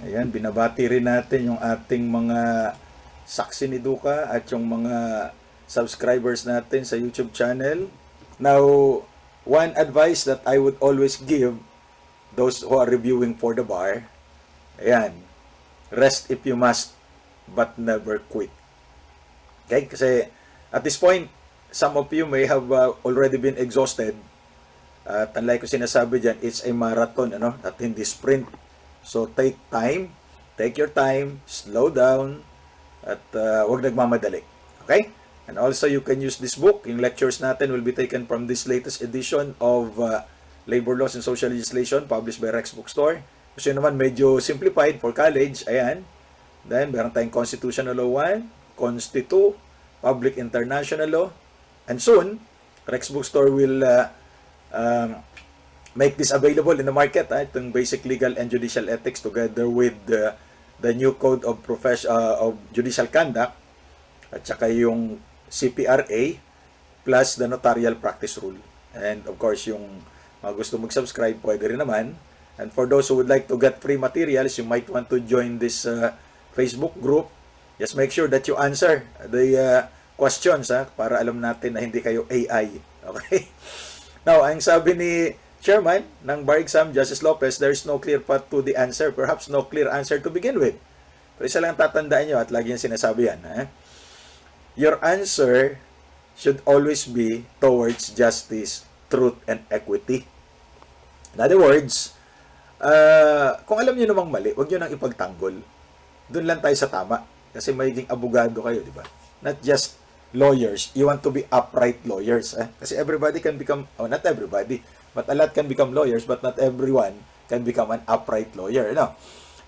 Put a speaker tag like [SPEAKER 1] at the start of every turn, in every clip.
[SPEAKER 1] Ayan, binabati rin natin yung ating mga saksi ni Duka at yung mga subscribers natin sa YouTube channel. Now, one advice that I would always give those who are reviewing for the bar, ayan, rest if you must, but never quit. Okay? Kasi at this point, some of you may have already been exhausted. At unlike ko sinasabi dyan, it's a marathon, ano? At hindi sprint. So, take time. Take your time. Slow down. At huwag nagmamadali. Okay? And also, you can use this book. Yung lectures natin will be taken from this latest edition of Labor Laws and Social Legislation published by Rex Bookstore. Kasi naman medyo simplified for college. Ayan. Then, meron tayong Constitutional Law 1, Consti 2, Public International Law. And soon, Rex Bookstore will make this available in the market. Itong Basic Legal and Judicial Ethics together with the new Code of of Judicial Conduct at saka yung CPRA plus the Notarial Practice Rule. And of course, yung mga gusto mag-subscribe, pwede rin naman. And for those who would like to get free materials, you might want to join this Facebook group. Just make sure that you answer the questions para alam natin na hindi kayo AI. Okay? Now, ang sabi ni Chairman ng Bar Exam, Justice Lopez, there is no clear path to the answer. Perhaps no clear answer to begin with. So, isa lang tatandaan nyo at lagi yung sinasabi yan. Your answer should always be towards justice, truth, and equity. In other words, kung alam nyo namang mali, huwag nyo nang ipagtanggol. Doon lang tayo sa tama. Kasi magiging abogado kayo, di ba? Not just lawyers. You want to be upright lawyers. Kasi everybody can become, not everybody, but a lot can become lawyers, but not everyone can become an upright lawyer. No?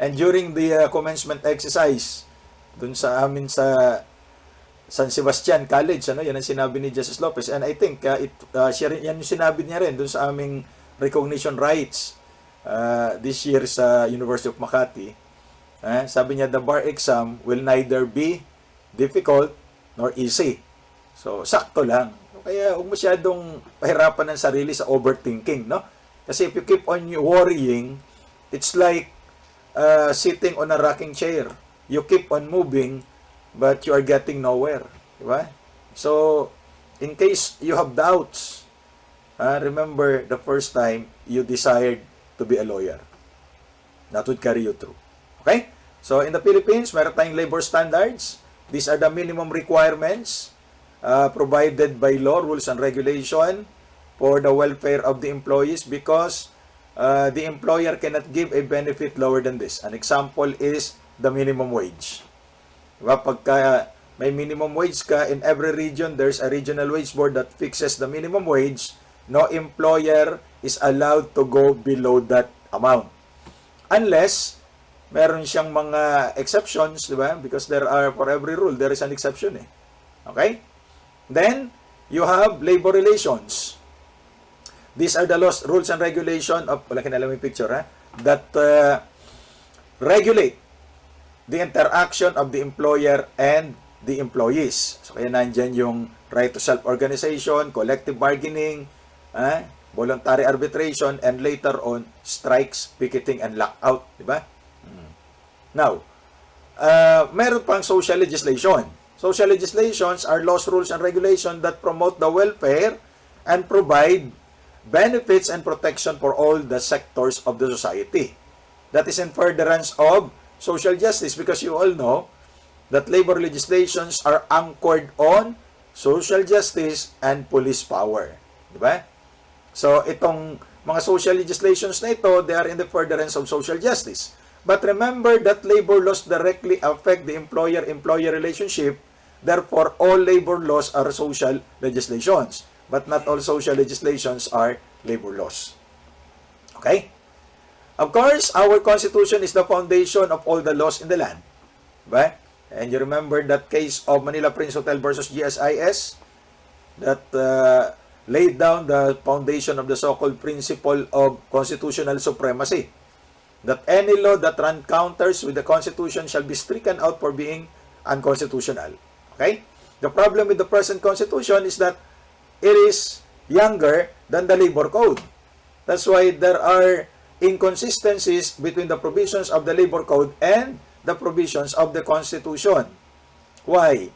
[SPEAKER 1] And during the commencement exercise, dun sa amin sa San Sebastian College, yan ang sinabi ni Justice Lopez. And I think, yan yung sinabi niya rin dun sa aming recognition rights this year sa University of Makati. Sabi niya, the bar exam will neither be difficult nor easy. So, sakto lang. Kaya huwag masyadong pahirapan ng sarili sa overthinking, no? Kasi if you keep on worrying, it's like sitting on a rocking chair. You keep on moving, but you are getting nowhere. Diba? So, in case you have doubts, remember the first time you desired to be a lawyer. That would carry you through. Okay? So, in the Philippines, meron tayong labor standards. These are the minimum requirements provided by law, rules, and regulation for the welfare of the employees because the employer cannot give a benefit lower than this. An example is the minimum wage. Diba? Pagka may minimum wage ka, in every region, there's a regional wage board that fixes the minimum wage. No employer is allowed to go below that amount. Unless meron siyang mga exceptions, di ba? Because there are, for every rule, there is an exception. Okay? Then, you have labor relations. These are the laws, rules, and regulation of, wala kinala yung picture, that regulate the interaction of the employer and the employees. So, kaya nandyan yung right to self-organization, collective bargaining, voluntary arbitration, and later on, strikes, picketing, and lockout. Di ba? Now, meron pang social legislation. Social legislations are laws, rules, and regulations that promote the welfare and provide benefits and protection for all the sectors of the society. That is in furtherance of social justice because you all know that labor legislations are anchored on social justice and police power. Diba? So, itong mga social legislations na ito, they are in the furtherance of social justice. But remember that labor laws directly affect the employer-employee relationship. Therefore, all labor laws are social legislations. But not all social legislations are labor laws. Okay? Of course, our Constitution is the foundation of all the laws in the land. Right? And you remember that case of Manila Prince Hotel versus GSIS that laid down the foundation of the so-called principle of constitutional supremacy. That any law that counters with the Constitution shall be stricken out for being unconstitutional. Okay? The problem with the present Constitution is that it is younger than the Labor Code. That's why there are inconsistencies between the provisions of the Labor Code and the provisions of the Constitution. Why?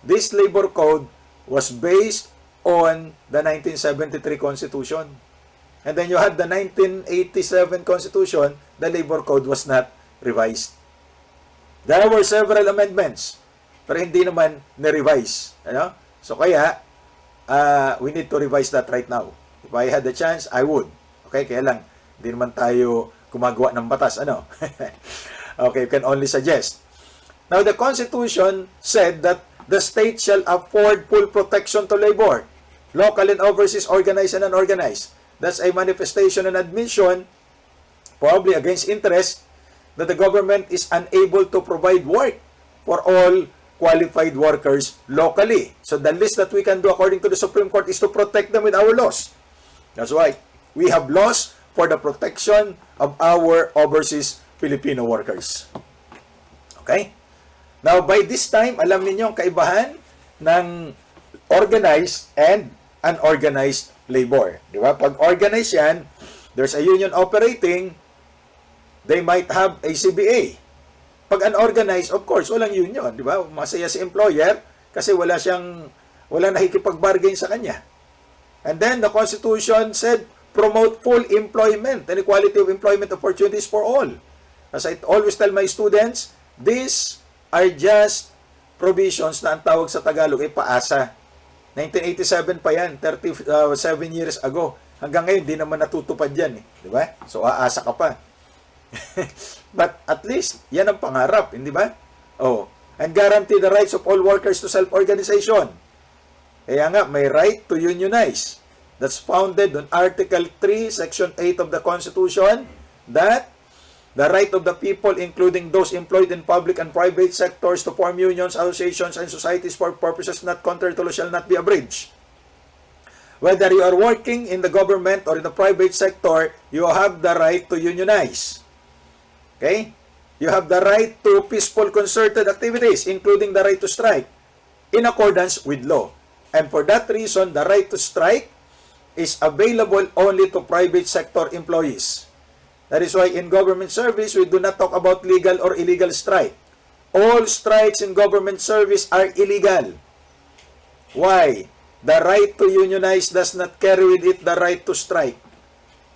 [SPEAKER 1] This Labor Code was based on the 1973 Constitution. And then you had the 1987 Constitution, the Labor Code was not revised. There were several amendments, pero hindi naman na-revise. Ano? So kaya, we need to revise that right now. If I had the chance, I would. Okay, kaya lang, hindi naman tayo gumagawa ng batas. Ano? Okay, you can only suggest. Now, the Constitution said that the state shall afford full protection to labor, local and overseas, organized and unorganized. That's a manifestation and admission, probably against interest, that the government is unable to provide work for all qualified workers locally. So the least that we can do according to the Supreme Court is to protect them with our laws. That's why we have laws for the protection of our overseas Filipino workers. Okay? Now, by this time, alam niyo ang kaibahan ng organized and unorganized labor. Di ba? Pag organized yan, there's a union operating, they might have a CBA. Pag unorganized, of course, walang union. Di ba? Masaya si employer kasi walang nakikipag-bargain sa kanya. And then, the Constitution said, promote full employment and equality of employment opportunities for all. As I always tell my students, these are just provisions na ang tawag sa Tagalog ay paasa. 1987 pa yan, 37 years ago. Hanggang ngayon, di naman natutupad yan. Di ba? So, aasa ka pa. But at least, yan ang pangarap, hindi ba? Oh. And guarantee the rights of all workers to self-organization. Kaya nga, may right to unionize. That's founded on Article 3, Section 8 of the Constitution, that the right of the people, including those employed in public and private sectors, to form unions, associations, and societies for purposes not contrary to law shall not be abridged. Whether you are working in the government or in the private sector, you have the right to unionize. Okay? You have the right to peaceful concerted activities, including the right to strike, in accordance with law. And for that reason, the right to strike is available only to private sector employees. That is why in government service, we do not talk about legal or illegal strike. All strikes in government service are illegal. Why? The right to unionize does not carry with it the right to strike.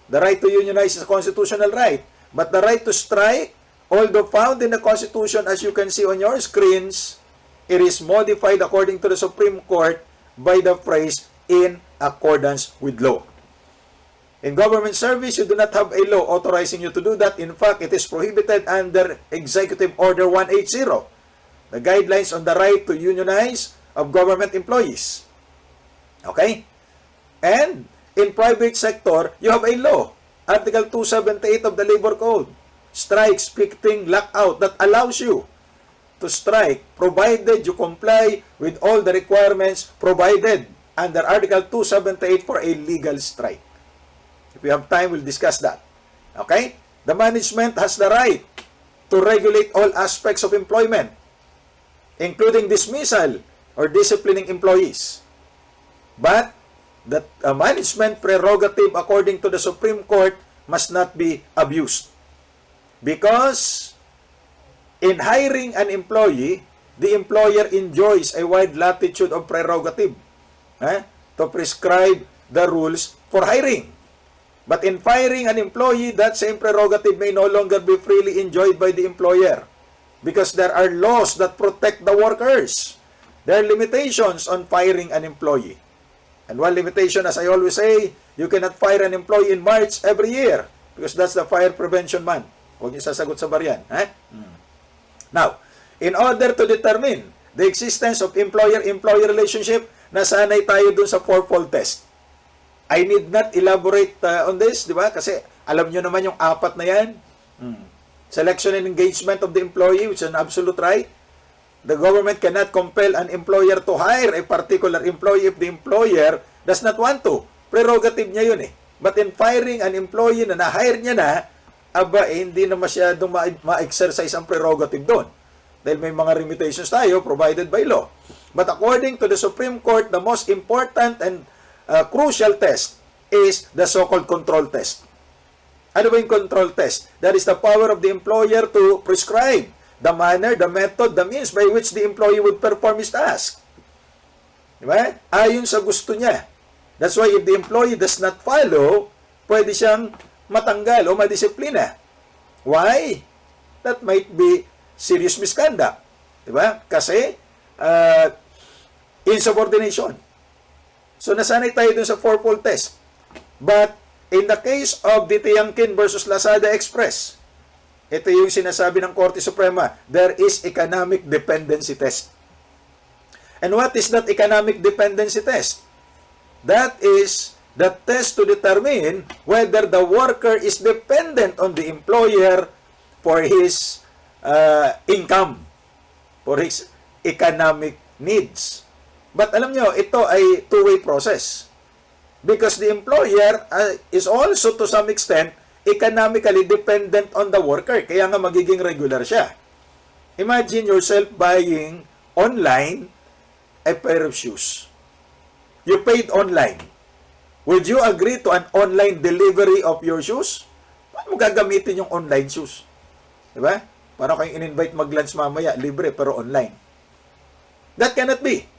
[SPEAKER 1] The right to unionize is a constitutional right. But the right to strike, although found in the Constitution, as you can see on your screens, it is modified according to the Supreme Court by the phrase, in accordance with law. In government service, you do not have a law authorizing you to do that. In fact, it is prohibited under Executive Order 180, the guidelines on the right to unionize of government employees. Okay? And in private sector, you have a law, Article 278 of the Labor Code, strike, spicting, lockout, that allows you to strike, provided you comply with all the requirements provided under Article 278 for a legal strike. If we have time, we'll discuss that. Okay? The management has the right to regulate all aspects of employment, including dismissal or disciplining employees. But the management prerogative, according to the Supreme Court, must not be abused. Because in hiring an employee, the employer enjoys a wide latitude of prerogative to prescribe the rules for hiring. But in firing an employee, that same prerogative may no longer be freely enjoyed by the employer because there are laws that protect the workers. There are limitations on firing an employee. And one limitation, as I always say, you cannot fire an employee in March every year because that's the Fire Prevention Month. Huwag niyo sasagot sa bariyan. Now, in order to determine the existence of employer-employee relationship, nasanay tayo dun sa fourfold test. I need not elaborate on this, di ba? Kasi alam nyo naman yung apat na yan. Selection and engagement of the employee, which is an absolute right. The government cannot compel an employer to hire a particular employee if the employer does not want to. Prerogative niya yun eh. But in firing an employee na na-hire niya na, hindi na masyadong ma-exercise ang prerogative doon. Dahil may mga limitations tayo provided by law. But according to the Supreme Court, the most important and crucial test is the so-called control test. Ano ba yung control test? That is the power of the employer to prescribe the manner, the method, the means by which the employee would perform his task. Diba? Ayon sa gusto niya. That's why if the employee does not follow, pwede siyang matanggal o madisiplina. Why? That might be serious misconduct. Diba? Kasi, insubordination. So, nasanay tayo dun sa fourfold test. But, in the case of the Tiangkin versus Lazada Express, ito yung sinasabi ng Korte Suprema, there is economic dependency test. And what is that economic dependency test? That is the test to determine whether the worker is dependent on the employer for his income, for his economic needs. But alam nyo, ito ay two-way process. Because the employer is also to some extent economically dependent on the worker. Kaya nga magiging regular siya. Imagine yourself buying online a pair of shoes. You paid online. Would you agree to an online delivery of your shoes? Paano mo gagamitin yung online shoes? Diba? Para kayong in-invite mag-lunch mamaya, libre pero online. That cannot be.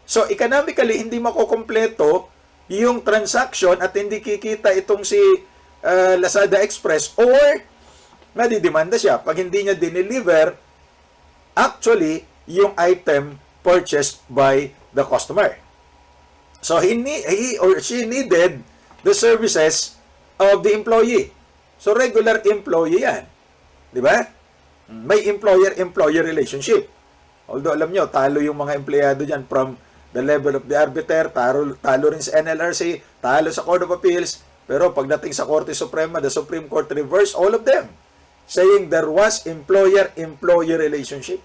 [SPEAKER 1] So, economically, hindi makukompleto yung transaction at hindi kikita itong si Lazada Express or madidemanda siya pag hindi niya dineliver actually yung item purchased by the customer. So, he or she needed the services of the employee. So, regular employee yan. Di ba? May employer-employer relationship. Although, alam nyo, talo yung mga empleyado dyan from the level of the arbiter, talo rin sa NLRC, talo sa Court of Appeals, pero pagdating sa Korte Suprema, the Supreme Court reversed all of them, saying there was employer-employee relationship.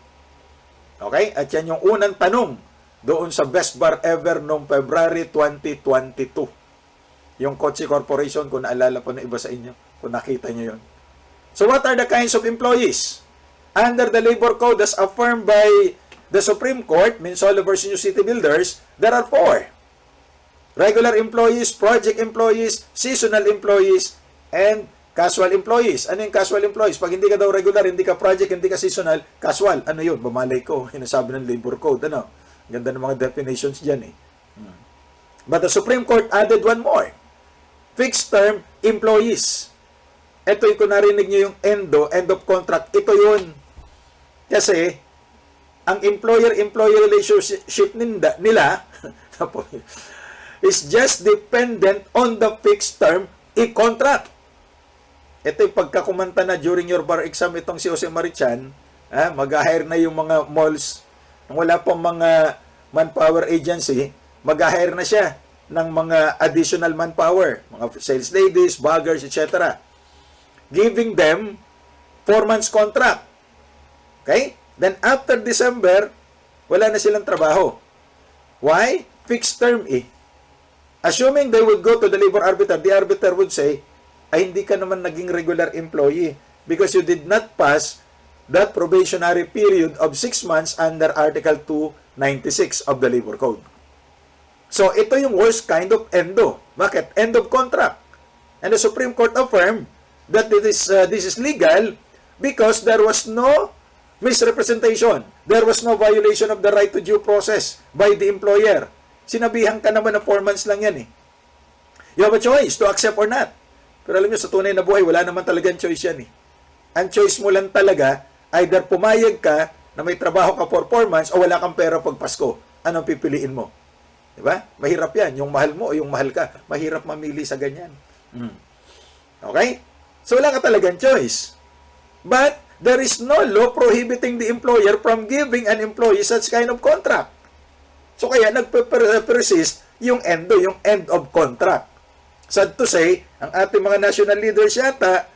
[SPEAKER 1] Okay? At yan yung unang tanong doon sa best bar ever noong February 2022. Yung Kotse Corporation, kung naalala po na iba sa inyo, kung nakita nyo yun. So what are the kinds of employees? Under the Labor Code as affirmed by the Supreme Court, Minsolo versus New City Builders, there are 4. Regular employees, project employees, seasonal employees, and casual employees. Ano yung casual employees? Pag hindi ka daw regular, hindi ka project, hindi ka seasonal, casual. Ano yun? Bumalay ko. Hinasabi ng Labor Code. Ano? Ganda ng mga definitions dyan eh. But the Supreme Court added one more. Fixed term employees. Ito yung kung narinig nyo yung end of contract. Ito yun. Kasi, ang employer-employee relationship nila is just dependent on the fixed term contract. Ito yung pagkakumanta na during your bar exam itong si Jose Marichan, mag-hire na yung mga malls, wala pong mga manpower agency, mag-hire na siya ng mga additional manpower, mga sales ladies, baggers, etc. Giving them 4 months contract. Okay? Then after December, wala na silang trabaho. Why? Fixed term eh. Assuming they would go to the labor arbiter, the arbiter would say, ay hindi ka naman naging regular employee because you did not pass that probationary period of 6 months under Article 296 of the Labor Code. So, ito yung worst kind of endo. Bakit? End of contract. And the Supreme Court affirmed that this is legal because there was no misrepresentation. There was no violation of the right to due process by the employer. Sinabihan ka naman na 4 months lang yan eh. You have a choice to accept or not. Pero alam nyo, sa tunay na buhay, wala naman talagang choice yan eh. Ang choice mo lang talaga, either pumayag ka na may trabaho ka for 4 months o wala kang pera pag Pasko. Anong pipiliin mo? Diba? Mahirap yan. Yung mahal mo o yung mahal ka, mahirap mamili sa ganyan. Okay? So wala ka talagang choice. But there is no law prohibiting the employer from giving an employee such kind of contract. So kaya nagpe-persist yung end of contract. Sad to say, ang ating mga national leaders yata,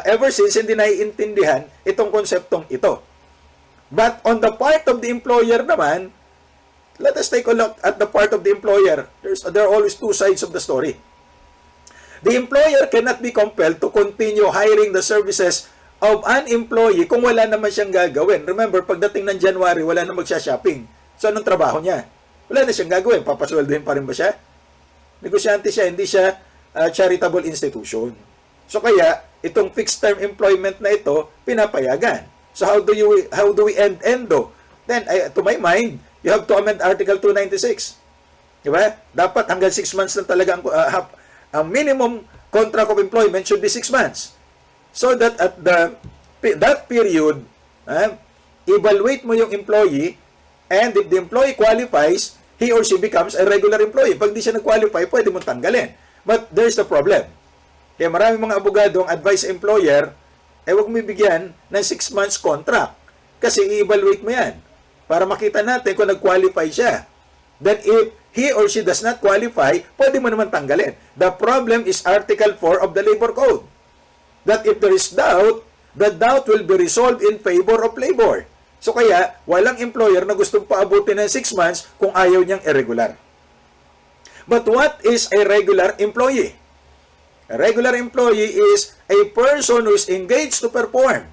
[SPEAKER 1] ever since hindi naiintindihan itong konseptong ito. But on the part of the employer naman, let us take a look at the part of the employer. There are always two sides of the story. The employer cannot be compelled to continue hiring the services of an employee kung wala naman siyang gagawin. Remember, pagdating ng January, wala na magsha-shopping. So, anong trabaho niya? Wala na siyang gagawin. Papasweldohin pa rin ba siya? Negosyante siya, hindi siya charitable institution. So kaya, itong fixed term employment na ito, pinapayagan. So how do we end though? Then, to my mind, you have to amend Article 296. Diba? Dapat hanggang 6 months lang talaga ang minimum contract of employment should be 6 months. So that at that period, evaluate mo yung employee, and if the employee qualifies, he or she becomes a regular employee. Pag di siya nag-qualify, pwede mong tanggalin. But there's the problem. Kaya maraming mga abogado ang advise employer, huwag mo bigyan ng 6 months contract. Kasi i-evaluate mo yan para makita natin kung nag-qualify siya. Then if he or she does not qualify, pwede mo naman tanggalin. The problem is Article 4 of the Labor Code. That if there is doubt, the doubt will be resolved in favor of labor. So kaya, walang employer na gustong paabutin ng 6 months kung ayaw niyang irregular. But what is a regular employee? A regular employee is a person who is engaged to perform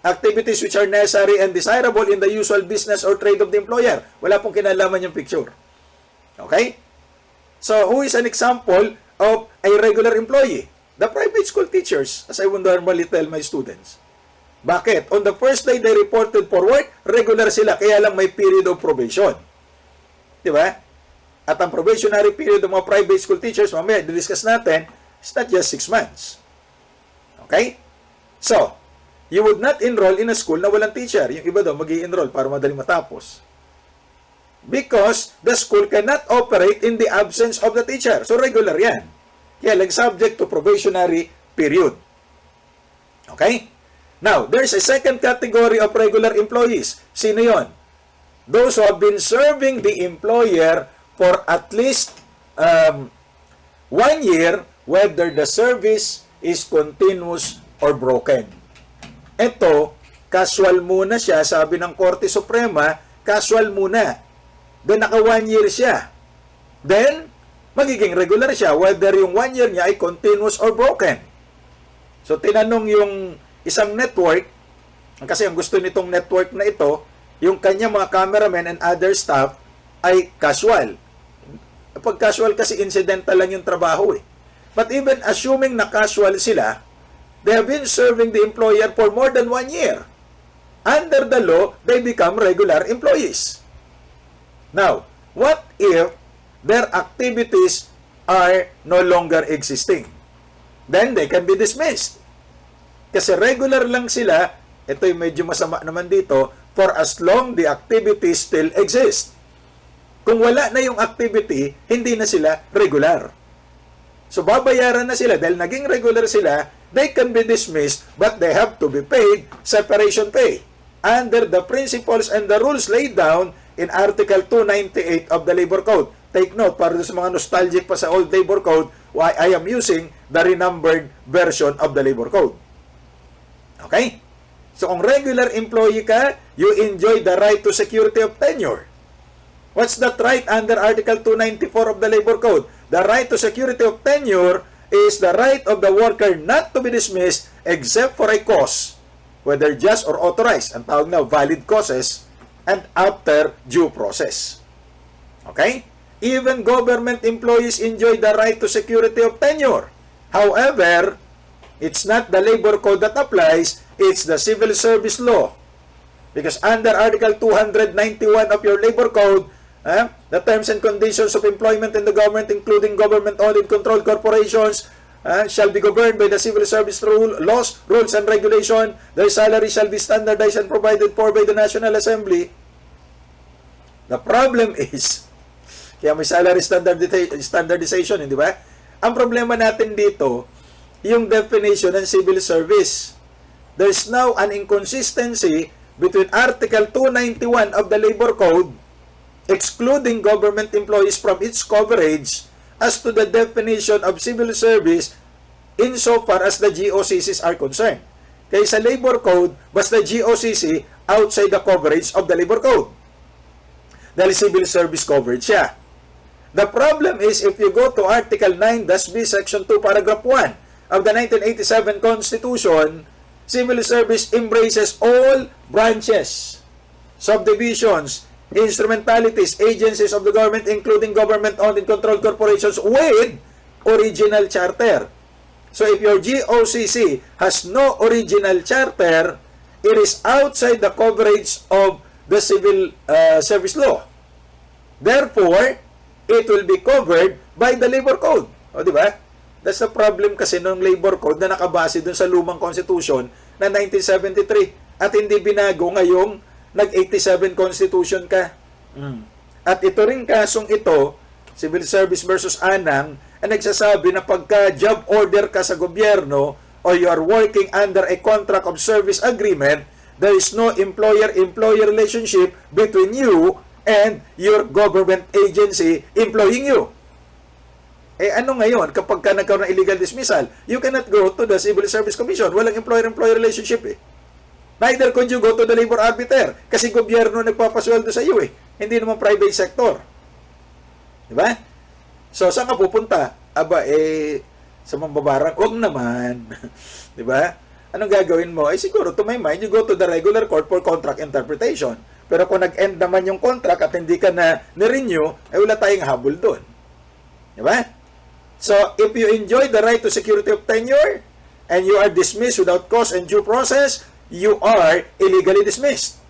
[SPEAKER 1] activities which are necessary and desirable in the usual business or trade of the employer. Wala pong kinalaman yung picture. Okay? So, who is an example of a regular employee? The private school teachers, as I would normally tell my students. Bakit? On the first day they reported for work, regular sila, kaya lang may period of probation. Diba? At ang probationary period ng mga private school teachers, mamaya, discuss natin, it's not just 6 months. Okay? So, you would not enroll in a school na walang teacher. Yung iba daw, mag-i-enroll para madaling matapos. Because the school cannot operate in the absence of the teacher. So, regular yan. Kaya lang subject to probationary period. Okay? Now, there's a second category of regular employees. Sino yon? Those who have been serving the employer for at least 1 year, whether the service is continuous or broken. Ito, casual muna siya, sabi ng Korte Suprema, casual muna. Then, naka 1 year siya. Then, magiging regular siya, whether yung 1 year niya ay continuous or broken. So, tinanong yung isang network, kasi ang gusto nitong network na ito, yung kanya mga cameramen and other staff ay casual. Pag casual kasi incidental lang yung trabaho eh. But even assuming na casual sila, they have been serving the employer for more than 1 year. Under the law, they become regular employees. Now, what if their activities are no longer existing? Then they can be dismissed. Kasi regular lang sila, ito'y medyo masama naman dito, for as long the activities still exist. Kung wala na yung activity, hindi na sila regular. So, babayaran na sila dahil naging regular sila, they can be dismissed, but they have to be paid separation pay under the principles and the rules laid down in Article 298 of the Labor Code. Take note, para sa mga nostalgic pa sa old Labor Code, why I am using the renumbered version of the Labor Code. Okay? So, kung regular employee ka, you enjoy the right to security of tenure. What's that right under Article 294 of the Labor Code? The right to security of tenure is the right of the worker not to be dismissed except for a cause, whether just or authorized, ang tawag na valid causes, and after due process. Okay? Even government employees enjoy the right to security of tenure. However, it's not the Labor Code that applies, it's the Civil Service Law. Because under Article 291 of your Labor Code, the terms and conditions of employment in the government, including government-owned and controlled corporations, shall be governed by the Civil Service laws, rules, and regulation. Their salary shall be standardized and provided for by the National Assembly. The problem is, kaya may salary standardization, hindi ba? Ang problema natin dito, yung definition ng civil service. There's now an inconsistency between Article 291 of the Labor Code, excluding government employees from its coverage, as to the definition of civil service insofar as the GOCCs are concerned. Kaya sa Labor Code, basta GOCC outside the coverage of the Labor Code. Dahil civil service coverage siya. The problem is if you go to Article 9-B, Section 2, Paragraph 1 of the 1987 Constitution, civil service embraces all branches, subdivisions, instrumentalities, agencies of the government, including government-owned and controlled corporations with original charter. So if your GOCC has no original charter, it is outside the coverage of the civil service law. Therefore, it will be covered by the labor code. O, di ba? That's the problem kasi ng labor code na nakabase dun sa lumang constitution na 1973 at hindi binago ngayong nag-87 constitution ka. At ito rin kasong ito, Civil Service versus Anang, ang nagsasabi na pagka job order ka sa gobyerno or you are working under a contract of service agreement, there is no employer-employee relationship between you and your government agency employing you. Eh ano ngayon, kapag ka nagkaroon ng illegal dismissal, you cannot go to the Civil Service Commission. Walang employer-employee relationship eh. Neither could you go to the labor arbiter kasi gobyerno nagpapasweldo sa iyo eh. Hindi naman private sector. Diba? So, saan ka pupunta? Aba, sa mambabarang, wag naman. Diba? Anong gagawin mo? Siguro, to my mind, you go to the regular court for contract interpretation. Pero kung nag-end naman yung contract at hindi ka na ni-renew, wala tayong habol doon. Diba? So, if you enjoy the right to security of tenure and you are dismissed without cause and due process, you are illegally dismissed.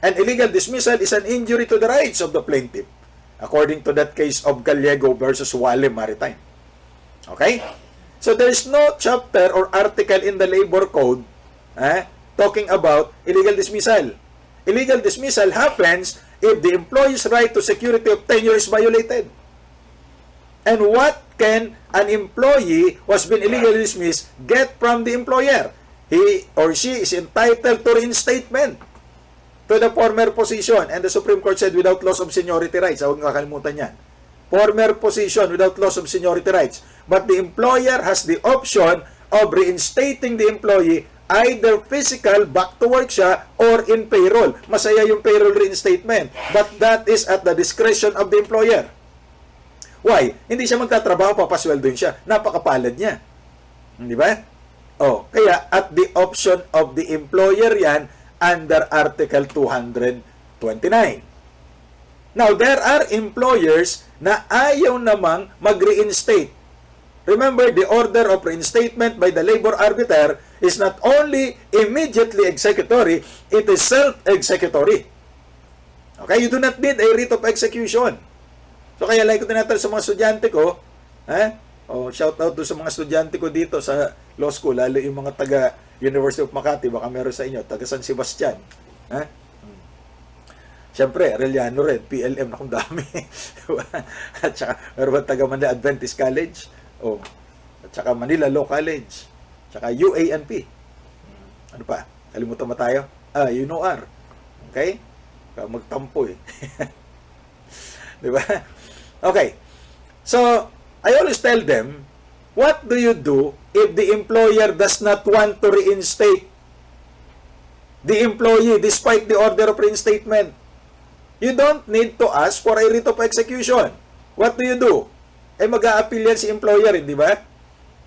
[SPEAKER 1] An illegal dismissal is an injury to the rights of the plaintiff, according to that case of Gallego versus Wale Maritime. Okay? So, there is no chapter or article in the labor code talking about illegal dismissal. Illegal dismissal happens if the employee's right to security of tenure is violated. And what can an employee who has been illegally dismissed get from the employer? He or she is entitled to reinstatement to the former position. And the Supreme Court said without loss of seniority rights. Huwag kakalimutan yan. Former position without loss of seniority rights. But the employer has the option of reinstating the employee either physical, back to work siya, or in payroll. Masaya yung payroll reinstatement. But that is at the discretion of the employer. Why? Hindi siya magtatrabaho, papasweldoin siya. Napakapalad niya. Di ba? Oh, kaya at the option of the employer yan under Article 229. Now, there are employers na ayaw namang mag-reinstate. Remember, the order of reinstatement by the labor arbiter is not only immediately executory, it is self-executory. Okay? You do not need a writ of execution. So, kaya like ko tinatanong sa mga estudyante ko, shout out to sa mga estudyante ko dito sa law school, lalo yung mga taga University of Makati, baka meron sa inyo, taga San Sebastian. Siyempre, Arellano rin, PLM na kung dami. At saka, meron ba taga Manila Adventist College? At saka Manila Law College. At saka UANP. Ano pa? Kalimutan mo tayo? UNOR. Okay? Magtampo eh. Diba? Okay. So, I always tell them, what do you do if the employer does not want to reinstate the employee despite the order of reinstatement? You don't need to ask for a writ of execution. What do you do? Mag-a-appeal yan si employer, di ba?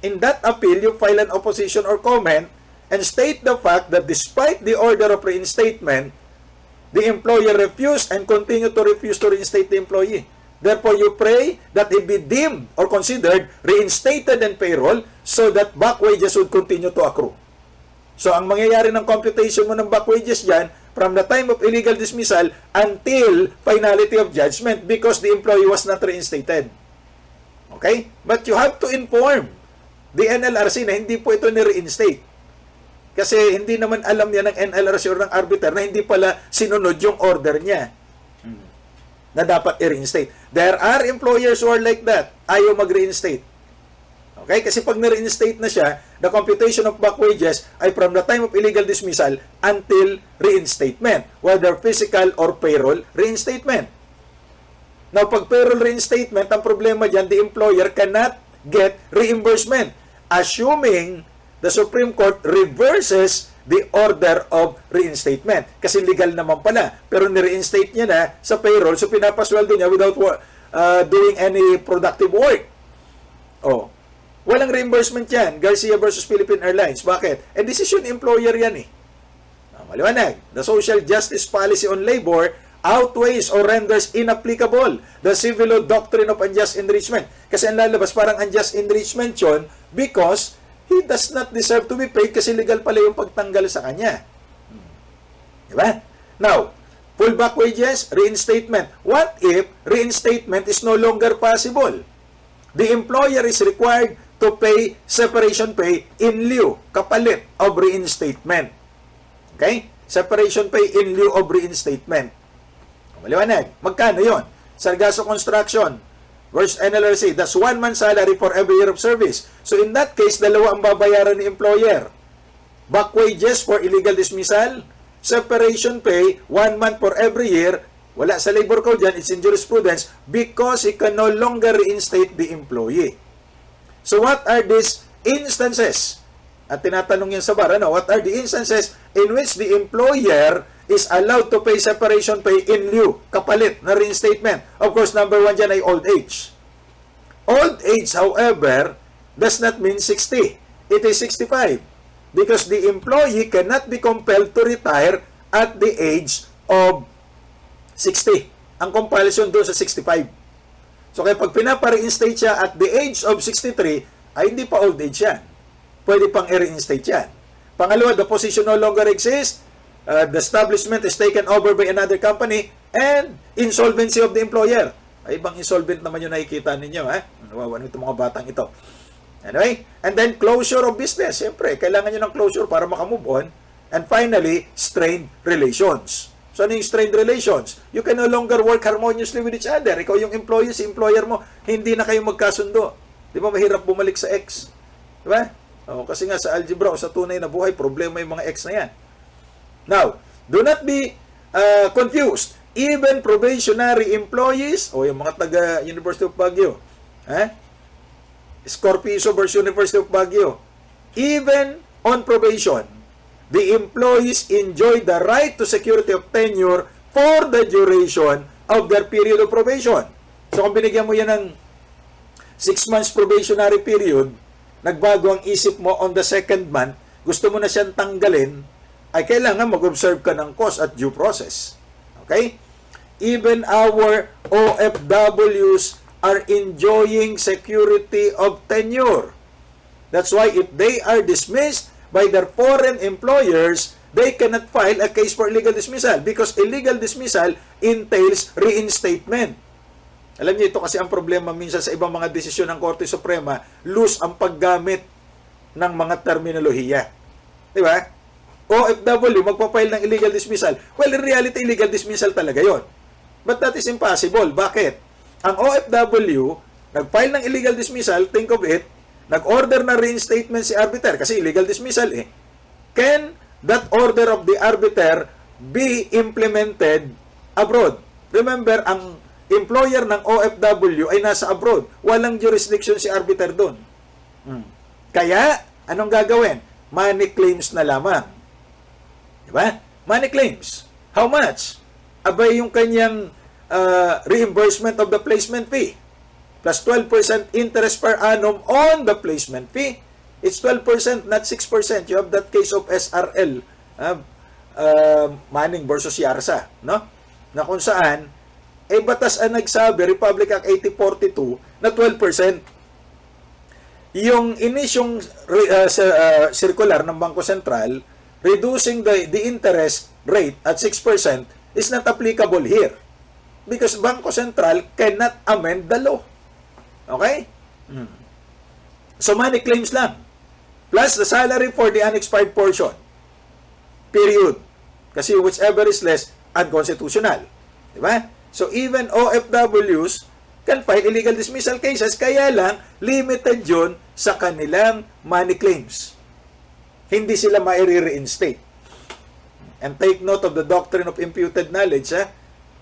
[SPEAKER 1] In that appeal, you file an opposition or comment and state the fact that despite the order of reinstatement, the employer refused and continue to refuse to reinstate the employee. Therefore, you pray that it be deemed or considered reinstated in payroll so that back wages would continue to accrue. So, ang mangyayari ng computation mo ng back wages dyan, from the time of illegal dismissal until finality of judgment because the employee was not reinstated. Okay? But you have to inform the NLRC na hindi po ito ni-reinstate. Kasi hindi naman alam yan ng NLRC or ng arbiter na hindi pala sinunod yung order niya na dapat i-reinstate. There are employers who are like that. Ayaw mag-reinstate. Okay? Kasi pag na-reinstate na siya, the computation of back wages ay from the time of illegal dismissal until reinstatement, whether physical or payroll reinstatement. Now, pag payroll reinstatement, ang problema dyan, the employer cannot get reimbursement, assuming the Supreme Court reverses the order of reinstatement. Kasi legal naman pala, pero ni-reinstate niya na sa payroll, so pinapasweldo niya without doing any productive work. Walang reimbursement yan. Garcia versus Philippine Airlines. Bakit? Decision employer yan eh. Maliwanag. The social justice policy on labor outweighs or renders inapplicable the civil law doctrine of unjust enrichment. Kasi ang lalabas, parang unjust enrichment yun because he does not deserve to be paid kasi legal pala yung pagtanggal sa kanya. Diba? Now, full back wages, reinstatement. What if reinstatement is no longer possible? The employer is required to pay separation pay in lieu, kapalit of reinstatement. Okay? Separation pay in lieu of reinstatement. Maliwanag. Magkano yon? Sargasso Construction versus NLRC, that's 1 month salary for every year of service. So in that case, dalawa ang babayaran ni employer. Back wages for illegal dismissal, separation pay, 1 month for every year. Wala sa labor code yan, it's in jurisprudence because he can no longer reinstate the employee. So what are these instances? At tinatanong yan sa bar, what are the instances in which the employer is allowed to pay separation pay in lieu, kapalit na reinstatement? Of course, number 1 dyan ay old age. Old age, however, does not mean 60. It is 65. Because the employee cannot be compelled to retire at the age of 60. Ang compulsion doon sa 65. So kaya pag pinapa-reinstate siya at the age of 63, ay hindi pa old age yan. Pwede pang i-reinstate yan. Pangalawa, the position no longer exists, the establishment is taken over by another company, and insolvency of the employer. Ay, ibang insolvent naman yung nakikita ninyo, ha? Nawawan itong mga batang ito. Anyway, and then closure of business. Siyempre, kailangan nyo ng closure para makamove on. And finally, strained relations. So, ano yung strained relations? You can no longer work harmoniously with each other. Ikaw yung employee, si employer mo, hindi na kayo magkasundo. Di ba, mahirap bumalik sa ex? Di ba? O, kasi nga sa algebra o sa tunay na buhay, problema yung mga ex na yan. Now, do not be confused. Even probationary employees, o yung mga taga University of Baguio, Scorpiso versus University of Baguio, even on probation, the employees enjoy the right to security of tenure for the duration of their period of probation. So kung binigyan mo yan ng 6 months probationary period, nagbago ang isip mo on the second month, gusto mo na siyang tanggalin, ay kailangan mag-observe ka ng cause at due process. Okay? Even our OFWs are enjoying security of tenure. That's why if they are dismissed by their foreign employers, they cannot file a case for illegal dismissal because illegal dismissal entails reinstatement. Alam niyo, ito kasi ang problema minsan sa ibang mga desisyon ng Korte Suprema, loose ang paggamit ng mga terminolohiya. Di ba? OFW, magpapile ng illegal dismissal. Well, in reality, illegal dismissal talaga yon. But that is impossible. Bakit? Ang OFW, nag-file ng illegal dismissal, think of it, nag-order na reinstatement si arbiter, kasi illegal dismissal eh. Can that order of the arbiter be implemented abroad? Remember, ang employer ng OFW ay nasa abroad. Walang jurisdiction si arbiter doon. Kaya, anong gagawin? Money claims na lamang. Diba? Money claims. How much? Abay yung kanyang reimbursement of the placement fee plus 12% interest per annum on the placement fee. It's 12%, not 6%. You have that case of SRL, Manning versus Yarsa, no? Na kung saan, batas ang nagsabi, Republic Act 8042, na 12%. Yung inisyong circular ng Bangko Sentral, reducing the interest rate at 6% is not applicable here. Because Bangko Sentral cannot amend the law. Okay? So, money claims lang. Plus the salary for the unexpired portion. Period. Kasi whichever is less, unconstitutional. Diba? So, even OFWs can file illegal dismissal cases, kaya lang, limited yun sa kanilang money claims. Hindi sila ma-reinstate. And take note of the doctrine of imputed knowledge,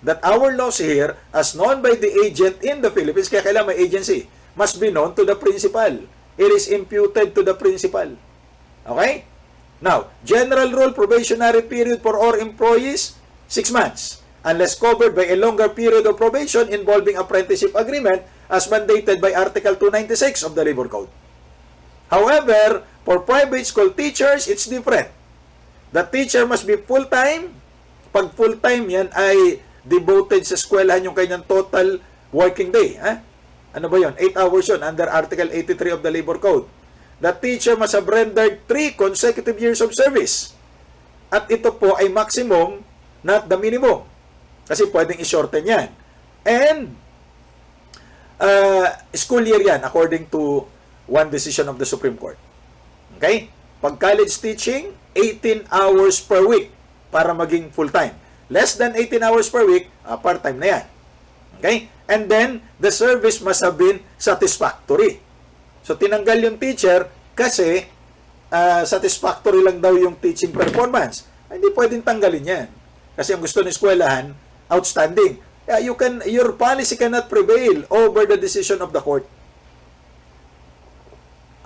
[SPEAKER 1] that our laws here, as known by the agent in the Philippines, kaya kailangan may agency, must be known to the principal. It is imputed to the principal. Okay? Now, general rule, probationary period for all employees, 6 months, unless covered by a longer period of probation involving apprenticeship agreement as mandated by Article 296 of the Labor Code. However, for private school teachers, it's different. The teacher must be full-time. Pag full-time yan ay devoted sa eskwelahan yung kanyang total working day. Ano ba yun? 8 hours yun under Article 83 of the Labor Code. the teacher must have rendered 3 consecutive years of service. At ito po ay maximum, not the minimum. Kasi pwedeng i-shorten yan. And, school year yan, according to one decision of the Supreme Court. Okay? Pag college teaching, 18 hours per week para maging full-time. Less than 18 hours per week, part-time na yan. Okay? And then, the service must have been satisfactory. So, tinanggal yung teacher kasi satisfactory lang daw yung teaching performance. Hindi pwedeng tanggalin yan. Kasi ang gusto ng eskwelahan, outstanding. Your policy cannot prevail over the decision of the court.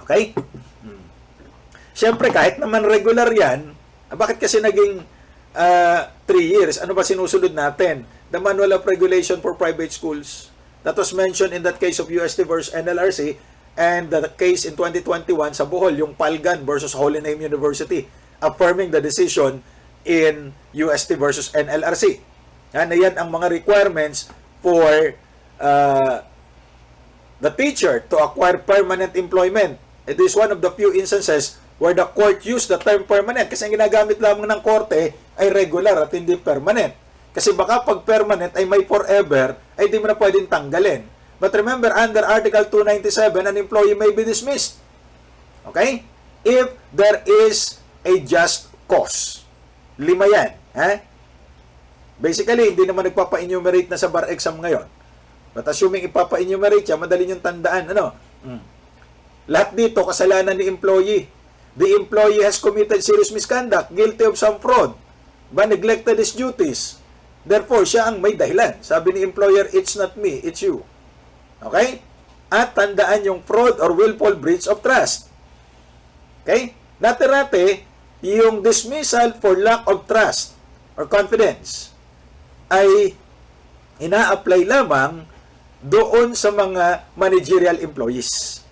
[SPEAKER 1] Okay? Siyempre, kahit naman regular yan, bakit kasi naging 3 years? Ano ba sinusunod natin? The Manual of Regulation for Private Schools. That was mentioned in that case of UST versus NLRC, and the case in 2021 sa Bohol, yung Palgan versus Holy Name University, affirming the decision in UST versus NLRC. Yan ang mga requirements for the teacher to acquire permanent employment. It is one of the few instances where the court used the term permanent kasi ang ginagamit lamang ng korte ay regular at hindi permanent. Kasi baka pag permanent ay may forever, ay di mo na pwedeng tanggalin. But remember, under Article 297, an employee may be dismissed. Okay? If there is a just cause. 5 yan. Basically, hindi naman nagpapa-enumerate na sa bar exam ngayon. But assuming ipapa-enumerate siya, madali niyong tandaan. Lahat dito, kasalanan ni employee. The employee has committed serious misconduct, guilty of some fraud, but neglected his duties. Therefore, siya ang may dahilan. Sabi ni employer, it's not me, it's you. Okay? At tandaan yung fraud or willful breach of trust. Okay? Dati-rati, yung dismissal for lack of trust or confidence ay ina-apply lamang doon sa mga managerial employees.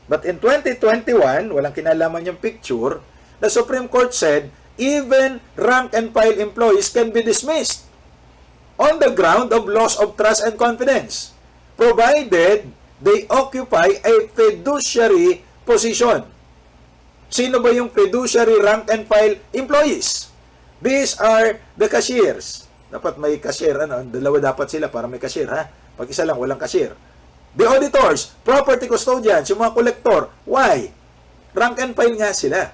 [SPEAKER 1] But in 2021, walang kinalaman yung picture, the Supreme Court said, even rank and file employees can be dismissed on the ground of loss of trust and confidence, provided they occupy a fiduciary position. Sino ba yung fiduciary rank and file employees? These are the cashiers. Dapat may cashier, dalawa dapat sila para may cashier, Pag isa lang, walang cashier. The auditors, property custodians, yung mga collector. Why? Rank and file nga sila.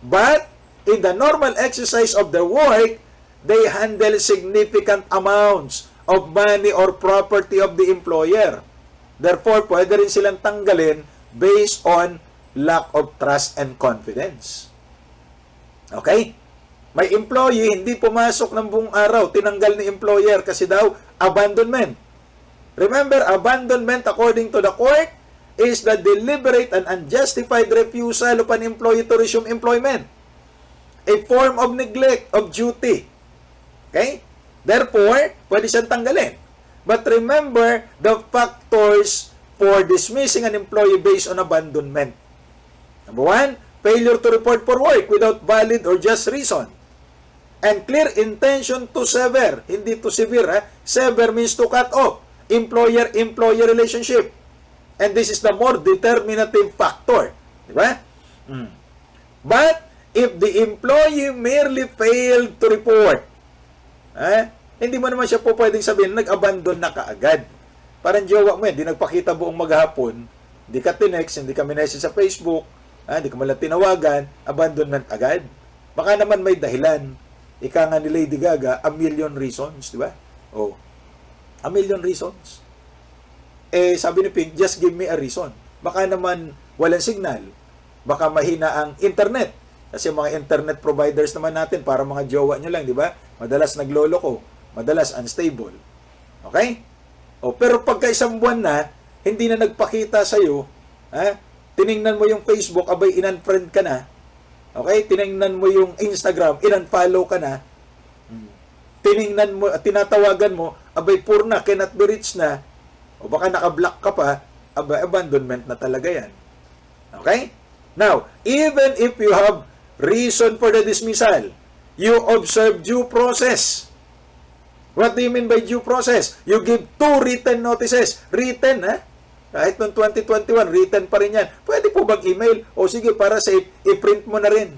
[SPEAKER 1] But, in the normal exercise of their work, they handle significant amounts of money or property of the employer. Therefore, pwede rin silang tanggalin based on lack of trust and confidence. Okay? May employee, hindi pumasok ng buong araw, tinanggal ni employer kasi daw abandonment. Remember, abandonment according to the court is the deliberate and unjustified refusal of an employee to resume employment. A form of neglect of duty. Okay? Therefore, pwede siyang tanggalin. But remember the factors for dismissing an employee based on abandonment. Number 1, failure to report for work without valid or just reason. And clear intention to sever. Hindi to sever, Sever means to cut off. Employer-employee relationship. And this is the more determinative factor. Di ba? But, if the employee merely failed to report, hindi mo naman siya po pwedeng sabihin, nag-abandon na kaagad. Parang jowa mo di nagpakita buong maghapon, hindi ka tinext, hindi ka minessage sa Facebook, hindi ka malang tinawagan, abandonment agad. Baka naman may dahilan. Ika nga ni Lady Gaga, a million reasons, di ba? A million reasons. Sabi ni Pink, just give me a reason. Baka naman walang signal. Baka mahina ang internet. Kasi mga internet providers naman natin, para mga jowa nyo lang, di ba? Madalas nagloloko. Madalas unstable. Okay? Pero pagka isang buwan na, hindi na nagpakita sa'yo, tiningnan mo yung Facebook, abay, in-unfriend ka na. Okay? Tiningnan mo yung Instagram, in-unfollow ka na. Tiningnan mo, tinatawagan mo, abay, purna, cannot be reached na. O baka naka-block ka pa, abay, abandonment na talaga yan. Okay? Now, even if you have reason for the dismissal, you observe due process. What do you mean by due process? You give 2 written notices. Written, Kahit noong 2021, written pa rin yan. Pwede po bang email? O sige, para sa i-print mo na rin.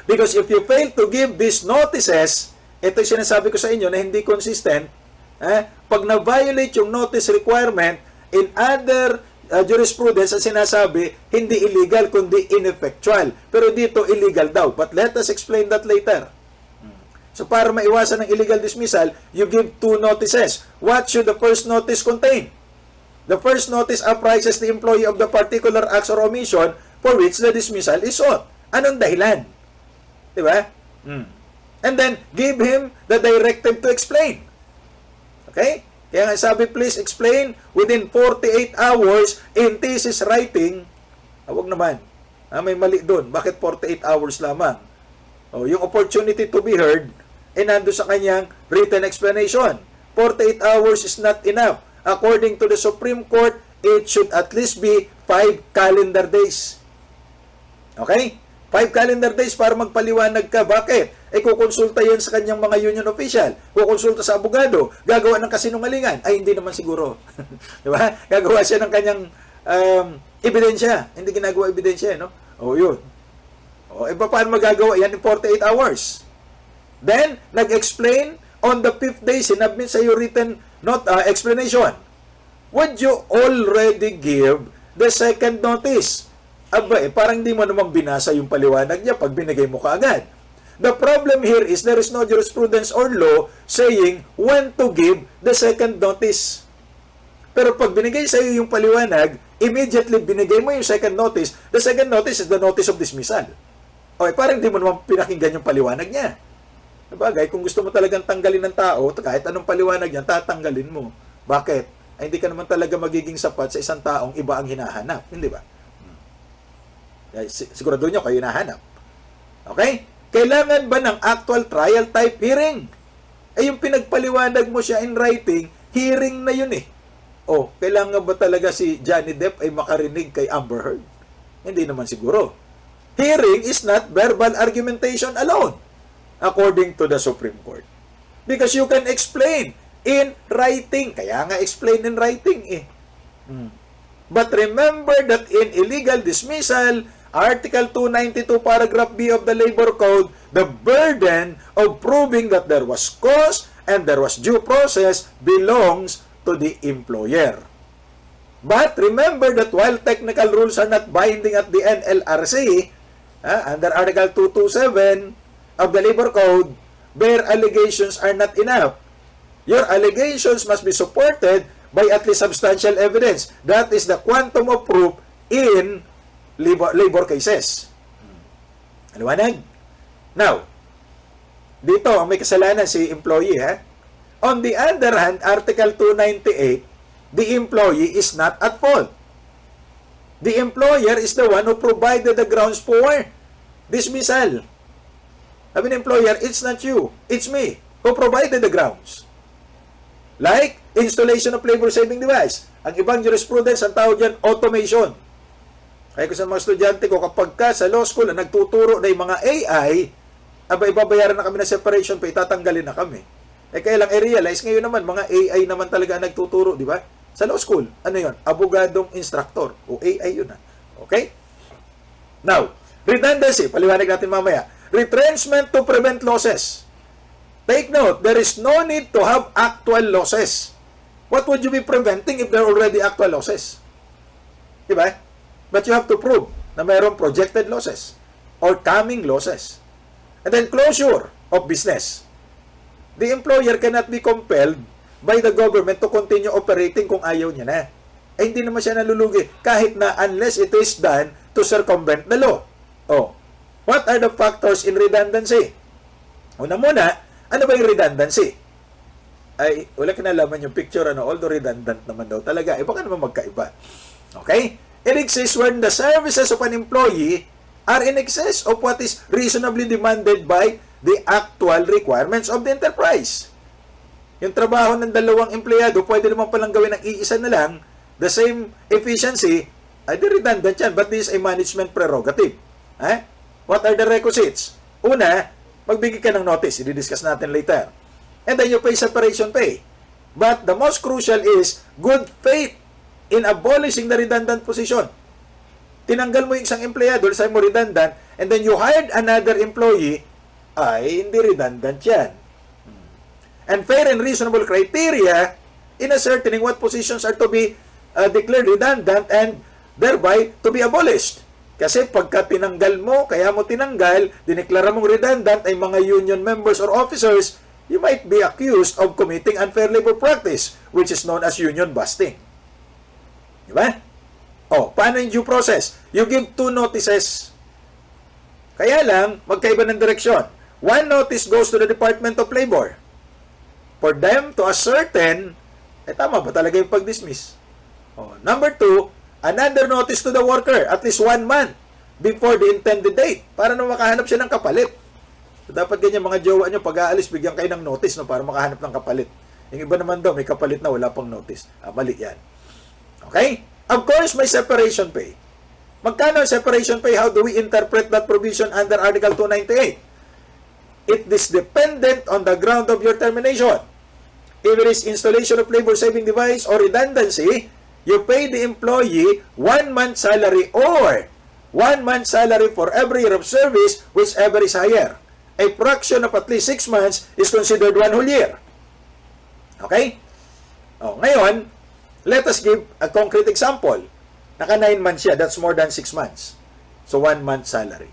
[SPEAKER 1] Because if you fail to give these notices, ito yung sinasabi ko sa inyo na hindi consistent, pag na-violate yung notice requirement, in other jurisprudence, ang sinasabi, hindi illegal, kundi ineffectual. Pero dito, illegal daw. But let us explain that later. So, para maiwasan ng illegal dismissal, you give two notices. What should the first notice contain? The first notice apprises the employee of the particular acts or omission for which the dismissal is sought. Anong dahilan? Diba? And then, give him the directive to explain. Okay? Kaya nga sabi, please explain within 48 hours in thesis writing. Huwag naman. May mali doon. Bakit 48 hours lamang? Yung opportunity to be heard, nando sa kanyang written explanation. 48 hours is not enough. According to the Supreme Court, it should at least be 5 calendar days. Okay? 5 calendar days para magpaliwanag ka. Bakit? Kukonsulta yan sa kanyang mga union official. Kukonsulta sa abogado. Gagawa ng kasinungalingan. Ay, hindi naman siguro. Diba? Gagawa siya ng kanyang ebidensya. Hindi ginagawa ebidensya, no? Yun. Paano magagawa yan in 48 hours? Then, nag-explain on the 5th day, sinabmit sa iyo written explanation. Would you already give the second notice? Parang di mo naman binasa yung paliwanag niya pag binigay mo kaagad. The problem here is there is no jurisprudence or law saying when to give the second notice. Pero pag binigay sa iyo yung paliwanag, immediately binigay mo yung second notice. The second notice is the notice of dismissal. Parang di mo naman pinakinggan yung paliwanag niya. Sabagay, kung gusto mo talagang tanggalin ng tao, kahit anong paliwanag yan, tatanggalin mo. Bakit? Hindi ka naman talaga magiging sapat sa isang taong iba ang hinahanap. Hindi ba? Sigurado nyo kayo hinahanap. Okay? Kailangan ba ng actual trial type hearing? Yung pinagpaliwanag mo siya in writing, hearing na yun eh. Kailangan ba talaga si Johnny Depp ay makarinig kay Amber Heard? Hindi naman siguro. Hearing is not verbal argumentation alone, according to the Supreme Court. Because you can explain in writing. Kaya nga explain in writing eh. But remember that in illegal dismissal, Article 292, Paragraph B of the Labor Code, the burden of proving that there was cause and there was due process belongs to the employer. But remember that while technical rules are not binding at the NLRC, under Article 227 of the Labor Code, bare allegations are not enough. Your allegations must be supported by at least substantial evidence. That is the quantum of proof in labor cases. Aliwanag? Now, dito ang may kasalanan si employee. On the other hand, Article 298, the employee is not at fault. The employer is the one who provided the grounds for dismissal. Sabi ng employer, it's not you, it's me who provided the grounds. Like, installation of labor-saving device. Ang ibang jurisprudence, ang tawag dyan, automation. Kaya ko sa mga estudyante ko, kapag ka sa law school na nagtuturo na yung mga AI, ibabayaran na kami ng separation pay, tatanggalin na kami. Kaya lang i-realize, ngayon naman, mga AI naman talaga ang nagtuturo, di ba? Sa law school, ano yun? Abogadong instructor. O AI yun Okay? Now, redundancy, paliwanag natin mamaya. Retrenchment to prevent losses. Take note, there is no need to have actual losses. What would you be preventing if there are already actual losses? Diba? But you have to prove na mayroong projected losses or coming losses. And then closure of business. The employer cannot be compelled by the government to continue operating kung ayaw niya na. Hindi naman siya nalulugi kahit na unless it is done to circumvent the law. What are the factors in redundancy? Una muna, ano ba yung redundancy? Wala kinalaman yung picture, although redundant naman daw talaga. Baka naman magkaiba. Okay? It exists when the services of an employee are in excess of what is reasonably demanded by the actual requirements of the enterprise. Yung trabaho ng dalawang empleyado, pwede naman palang gawin ng iisa na lang, the same efficiency, di redundant yan, but this is a management prerogative. What are the requisites? Una, magbigay ka ng notice, i-discuss natin later. And then you pay separation pay. But the most crucial is good faith in abolishing the redundant position. Tinanggal mo yung isang empleyado, sabi mo redundant, and then you hired another employee, ay hindi redundant yan. And fair and reasonable criteria in ascertaining what positions are to be declared redundant and thereby to be abolished. Kasi pagka tinanggal mo, kaya mo tinanggal, dineklara mong redundant ay mga union members or officers, you might be accused of committing unfair labor practice, which is known as union busting. Diba? O, paano yung due process? You give 2 notices. Kaya lang, magkaiba ng direksyon. One notice goes to the Department of Labor for them to ascertain, tama ba talaga yung pag-dismiss? O, number 2, another notice to the worker, at least 1 month before the intended date, para na makahanap siya ng kapalit. So, dapat ganyan mga jowa nyo, pag-aalis, bigyan kayo ng notice no, para makahanap ng kapalit. Yung iba naman daw, may kapalit na wala pang notice. Mali yan. Okay? Of course, may separation pay. Magkano ang separation pay? How do we interpret that provision under Article 298? It is dependent on the ground of your termination. If it is installation of labor-saving device or redundancy, you pay the employee 1 month salary or 1 month salary for every year of service, whichever is higher. A fraction of at least 6 months is considered 1 whole year. Okay? Ngayon, let us give a concrete example. Naka 9 months siya, that's more than 6 months. So, 1 month salary.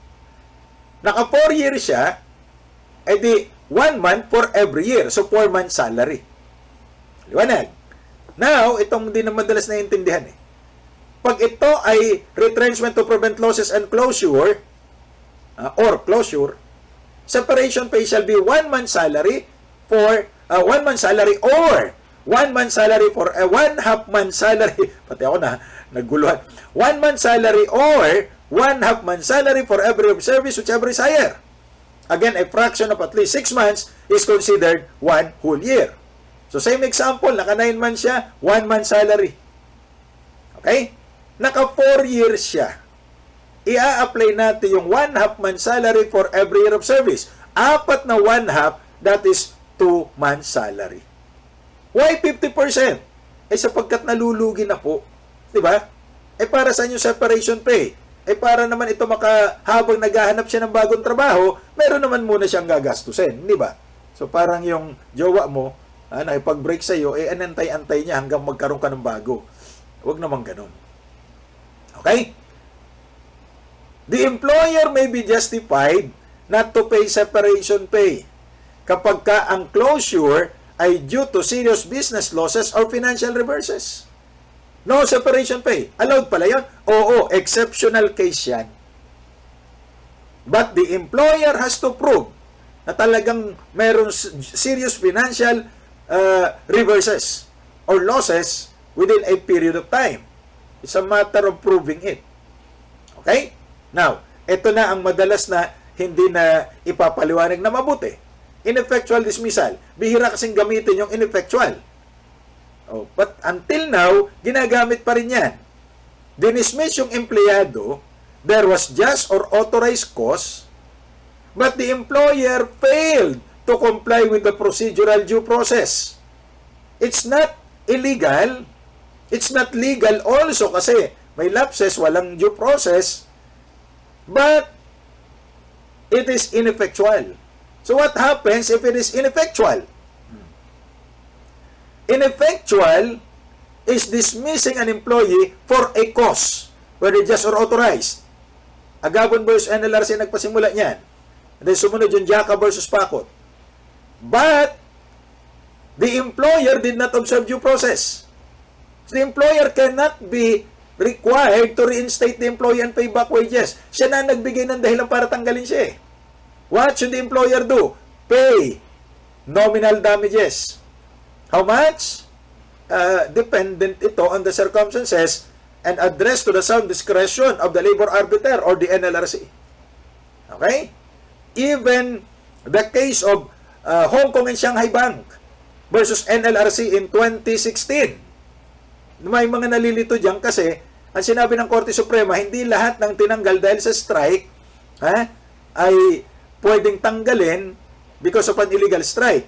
[SPEAKER 1] Naka 4 years siya, edi 1 month for every year. So, 4 months salary. Liwanag. Now, itong hindi na madalas naiintindihan eh. Pag ito ay retrenchment to prevent losses and closure, or closure, separation pay shall be 1 month salary for 1 month salary or 1 month salary for 1/2 month salary. Pati ako na, nagguluhan. 1 month salary or 1/2 month salary for every year of service, whichever is higher. Again, a fraction of at least 6 months is considered 1 whole year. So, same example, naka 9 months siya, 1 month salary. Okay? Naka 4 years siya. Ia-apply natin yung 1/2 month salary for every year of service. 4 na 1/2, that is 2 months salary. Why 50%? Sapagkat nalulugi na po. Diba? Para saan yung separation pay? Para naman ito habang naghahanap siya ng bagong trabaho, meron naman muna siyang gagastusin. Diba? So, parang yung jowa mo, nakipag-break sa'yo, anantay-antay niya hanggang magkaroon ka ng bago. Huwag naman ganun. Okay? The employer may be justified not to pay separation pay kapag ka ang closure ay due to serious business losses or financial reverses. No separation pay. Allowed pala yun? Oo, exceptional case yan. But the employer has to prove na talagang meron serious financial reverses or losses within a period of time. It's a matter of proving it. Okay? Now, ito na ang madalas na hindi na ipapaliwanag na mabuti. Ineffectual dismissal. Bihira kasing gamitin yung ineffectual. But until now, ginagamit pa rin yan. Dinismiss yung empleyado, there was just or authorized cause, but the employer failed to comply with the procedural due process. It's not illegal. It's not legal also kasi may lapses, walang due process, but it is ineffectual. So what happens if it is ineffectual? Ineffectual is dismissing an employee for a cause, whether just or authorized. Agabon versus NLRC nagpasimula niyan. And then sumunod yung Jaca versus Pakot. But the employer did not observe due process. So the employer cannot be required to reinstate the employee and pay back wages. Siya na nagbigay ng dahilan para tanggalin siya eh. What should the employer do? Pay nominal damages. How much? Dependent ito on the circumstances and addressed to the sound discretion of the labor arbiter or the NLRC. Okay? Even the case of Hong Kong and Shanghai Bank versus NLRC in 2016. May mga nalilito dyan kasi ang sinabi ng Korte Suprema, hindi lahat ng tinanggal dahil sa strike ay pwedeng tanggalin because of an illegal strike.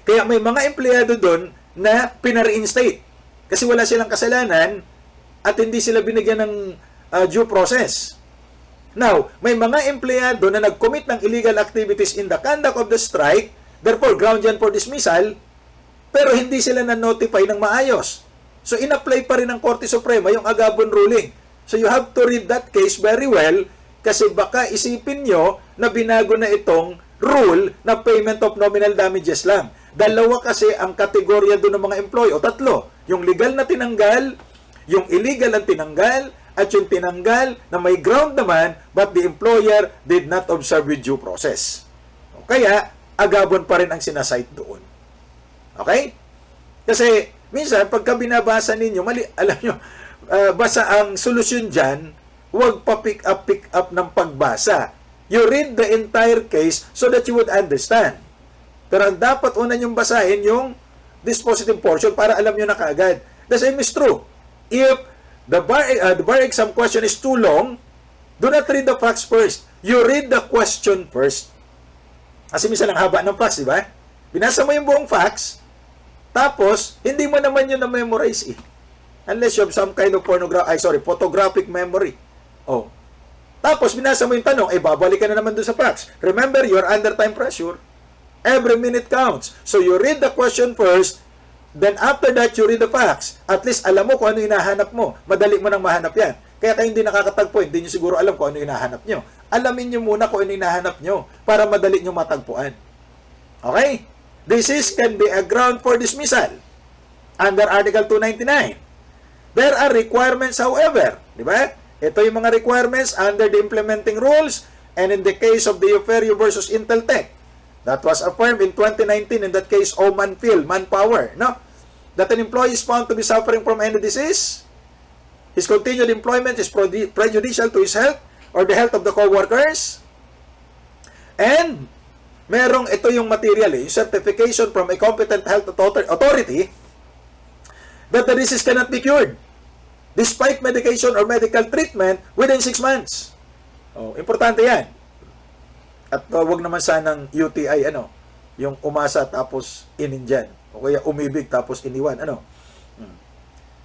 [SPEAKER 1] Kaya may mga empleyado doon na pina-reinstate. Kasi wala silang kasalanan at hindi sila binigyan ng due process. Now, may mga empleyado na nag-commit ng illegal activities in the conduct of the strike, therefore ground yan for dismissal, pero hindi sila na-notify ng maayos. So, in-apply pa rin ng Korte Suprema yung Agabon ruling. So, you have to read that case very well kasi baka isipin nyo na binago na itong rule na payment of nominal damages lang. Dalawa kasi ang kategorya doon ng mga employee, o tatlo. Yung legal na tinanggal, yung illegal ang tinanggal, at yung tinanggal na may ground naman but the employer did not observe with due process. O kaya, agabon pa rin ang sinasite doon. Okay? Kasi, minsan, pagka binabasa ninyo, mali, alam nyo, basa ang solusyon dyan, huwag pa pick up ng pagbasa. You read the entire case so that you would understand. Pero ang dapat una nyong basahin yung dispositive portion para alam nyo na kaagad. The same is true. If the bar exam question is too long, do not read the facts first. You read the question first. Kasi minsan ang haba ng facts, di ba? Binasa mo yung buong facts, tapos hindi mo naman yun na-memorize eh. Unless you have some kind of photographic memory. Oh. Tapos binasa mo yung tanong, babalik ka na naman doon sa facts. Remember, you're under time pressure. Every minute counts. So you read the question first, then after that you read the facts. At least alam mo kung ano hinahanap mo. Madali mo nang mahanap yan. Kaya kayo hindi nakakatagpo, hindi nyo siguro alam kung ano hinahanap nyo. Alamin nyo muna kung ano hinahanap nyo para madali nyo matagpuan. Okay? This can be a ground for dismissal under Article 299. There are requirements, however. Di ba? Ito yung mga requirements under the implementing rules and in the case of the Euferio versus Inteltech. That was affirmed in 2019 in that case, Manpower, no? That an employee is found to be suffering from any disease, his continued employment is prejudicial to his health or the health of the co-workers, and merong ito yung material, yung certification from a competent health authority that the disease cannot be cured despite medication or medical treatment within 6 months. Oh, importante yan. At wag naman sanang UTI, yung umasa tapos inindyan. O kaya umibig tapos iniwan,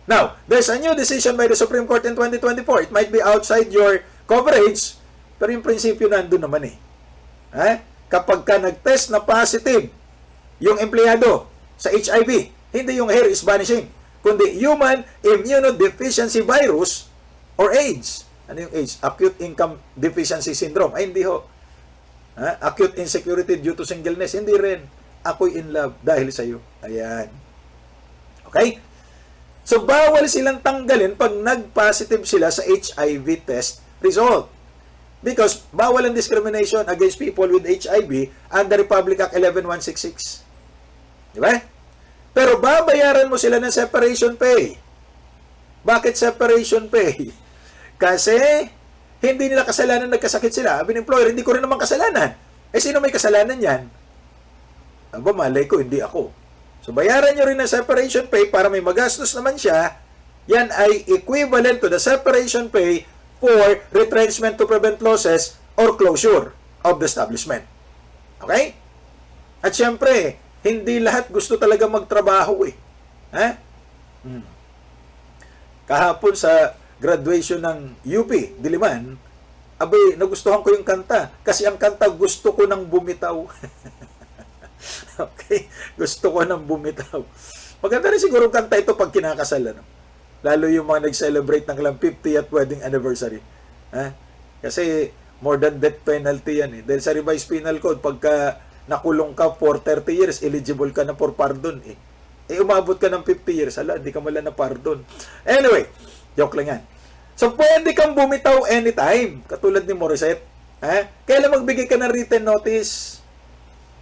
[SPEAKER 1] Now, there's a new decision by the Supreme Court in 2024. It might be outside your coverage, pero yung prinsipyo nandun naman eh. Kapag ka nag-test na positive yung empleyado sa HIV, hindi yung hair is vanishing, kundi human immunodeficiency virus or AIDS. Ano yung AIDS? Acute Income Deficiency Syndrome. Ay, hindi ho. Acute insecurity due to singleness. Hindi rin. Ako'y in love dahil sa iyo. Ayan. Okay? So, bawal silang tanggalin pag nag-positive sila sa HIV test result. Because bawal ang discrimination against people with HIV under Republic Act 11166. Di ba? Pero babayaran mo sila ng separation pay. Bakit separation pay? Kasi hindi nila kasalanan nagkasakit sila. Sabi ng employer, hindi ko rin naman kasalanan. Sino may kasalanan yan? Aba, malay ko, hindi ako. So, bayaran nyo rin ng separation pay para may magastos naman siya. Yan ay equivalent to the separation pay for retrenchment to prevent losses or closure of the establishment. Okay? At syempre, hindi lahat gusto talaga magtrabaho eh. Kahapon sa graduation ng UP, Diliman, abay, nagustuhan ko yung kanta. Kasi ang kanta, gusto ko nang bumitaw. Okay? Gusto ko nang bumitaw. Maganda rin siguro kanta ito pag kinakasal. Lalo yung mga nag-celebrate ng kanilang 50th wedding anniversary. Kasi more than death penalty yan eh. Dahil sa revised penal code, pagka nakulong ka for 30 years, eligible ka na for pardon eh. Umabot ka ng 50 years, hindi ka mala na pardon. Anyway, joke lang yan. So, pwede kang bumitaw anytime, katulad ni Morissette. Kailan magbigay ka ng written notice?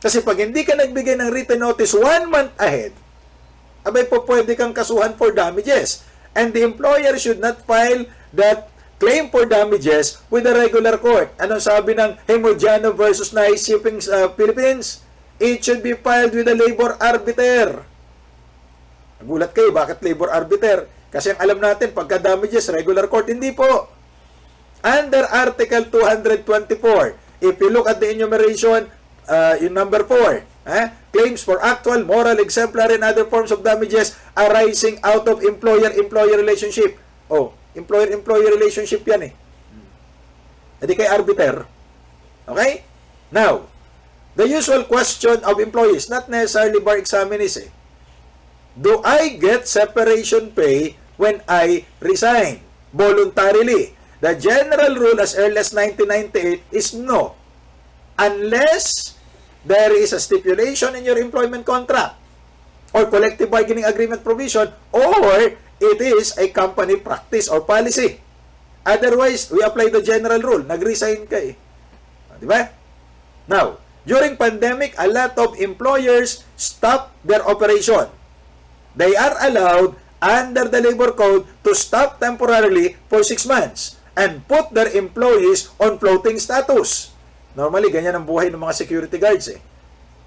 [SPEAKER 1] Kasi pag hindi ka nagbigay ng written notice 1 month ahead, abay po pwede kang kasuhan for damages. And the employer should not file that claim for damages with the regular court. Anong sabi ng Hemodiano versus Nice Shipping Philippines? It should be filed with the labor arbiter. Nagulat kayo, bakit labor arbiter? Kasi ang alam natin, pagka damages, regular court, hindi po. Under Article 224, if you look at the enumeration, yung number 4, claims for actual, moral, exemplary, and other forms of damages arising out of employer-employer relationship. Oh, employer-employer relationship yan eh. Hindi kay arbiter. Okay? Now, the usual question of employees, not necessarily bar examinees eh. Do I get separation pay when I resign voluntarily? The general rule as early as 1998 is no. Unless there is a stipulation in your employment contract or collective bargaining agreement provision, or it is a company practice or policy. Otherwise, we apply the general rule. Nag-resign ka eh. Di ba? Now, during pandemic, a lot of employers stop their operation. They are allowed under the labor code to stop temporarily for 6 months and put their employees on floating status. Normally, ganyan ang buhay ng mga security guards eh.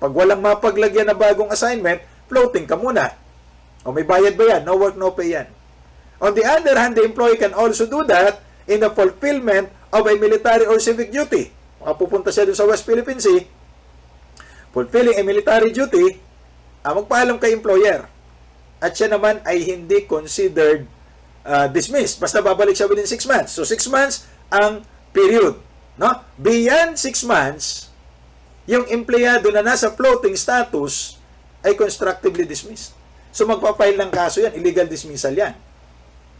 [SPEAKER 1] Pag walang mapaglagyan na bagong assignment, floating ka muna. O may bayad ba yan? No work, no pay yan. On the other hand, the employee can also do that in the fulfillment of a military or civic duty. Makapupunta siya dun sa West Philippine Sea, fulfilling a military duty, magpaalam kay employer. At siya naman ay hindi considered dismissed. Basta babalik siya within 6 months. So 6 months ang period. No? Beyond 6 months, yung empleyado na nasa floating status ay constructively dismissed. So magpapile ng kaso yan, illegal dismissal yan.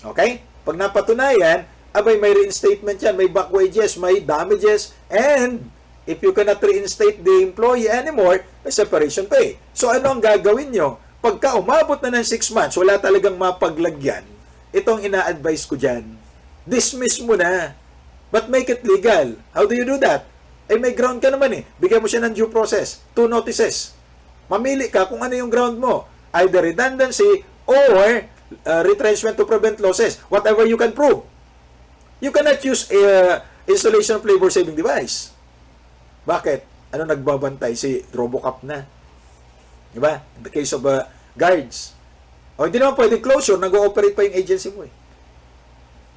[SPEAKER 1] Okay? Pag napatunayan, abay may reinstatement yan, may back wages, may damages, and if you cannot reinstate the employee anymore, may separation pay. So ano ang gagawin nyo? Pagka umabot na ng 6 months, wala talagang mapaglagyan, itong ina-advise ko dyan, dismiss mo na. But make it legal. How do you do that? Eh may ground ka naman eh. Bigyan mo siya ng due process. 2 notices. Mamili ka kung ano yung ground mo. Either redundancy or retrenchment to prevent losses. Whatever you can prove. You cannot use installation of labor saving device. Bakit? Ano nagbabantay? Si Robocop na. Diba? In the case of guards. O hindi naman pwede closure, nag-ooperate pa yung agency mo eh.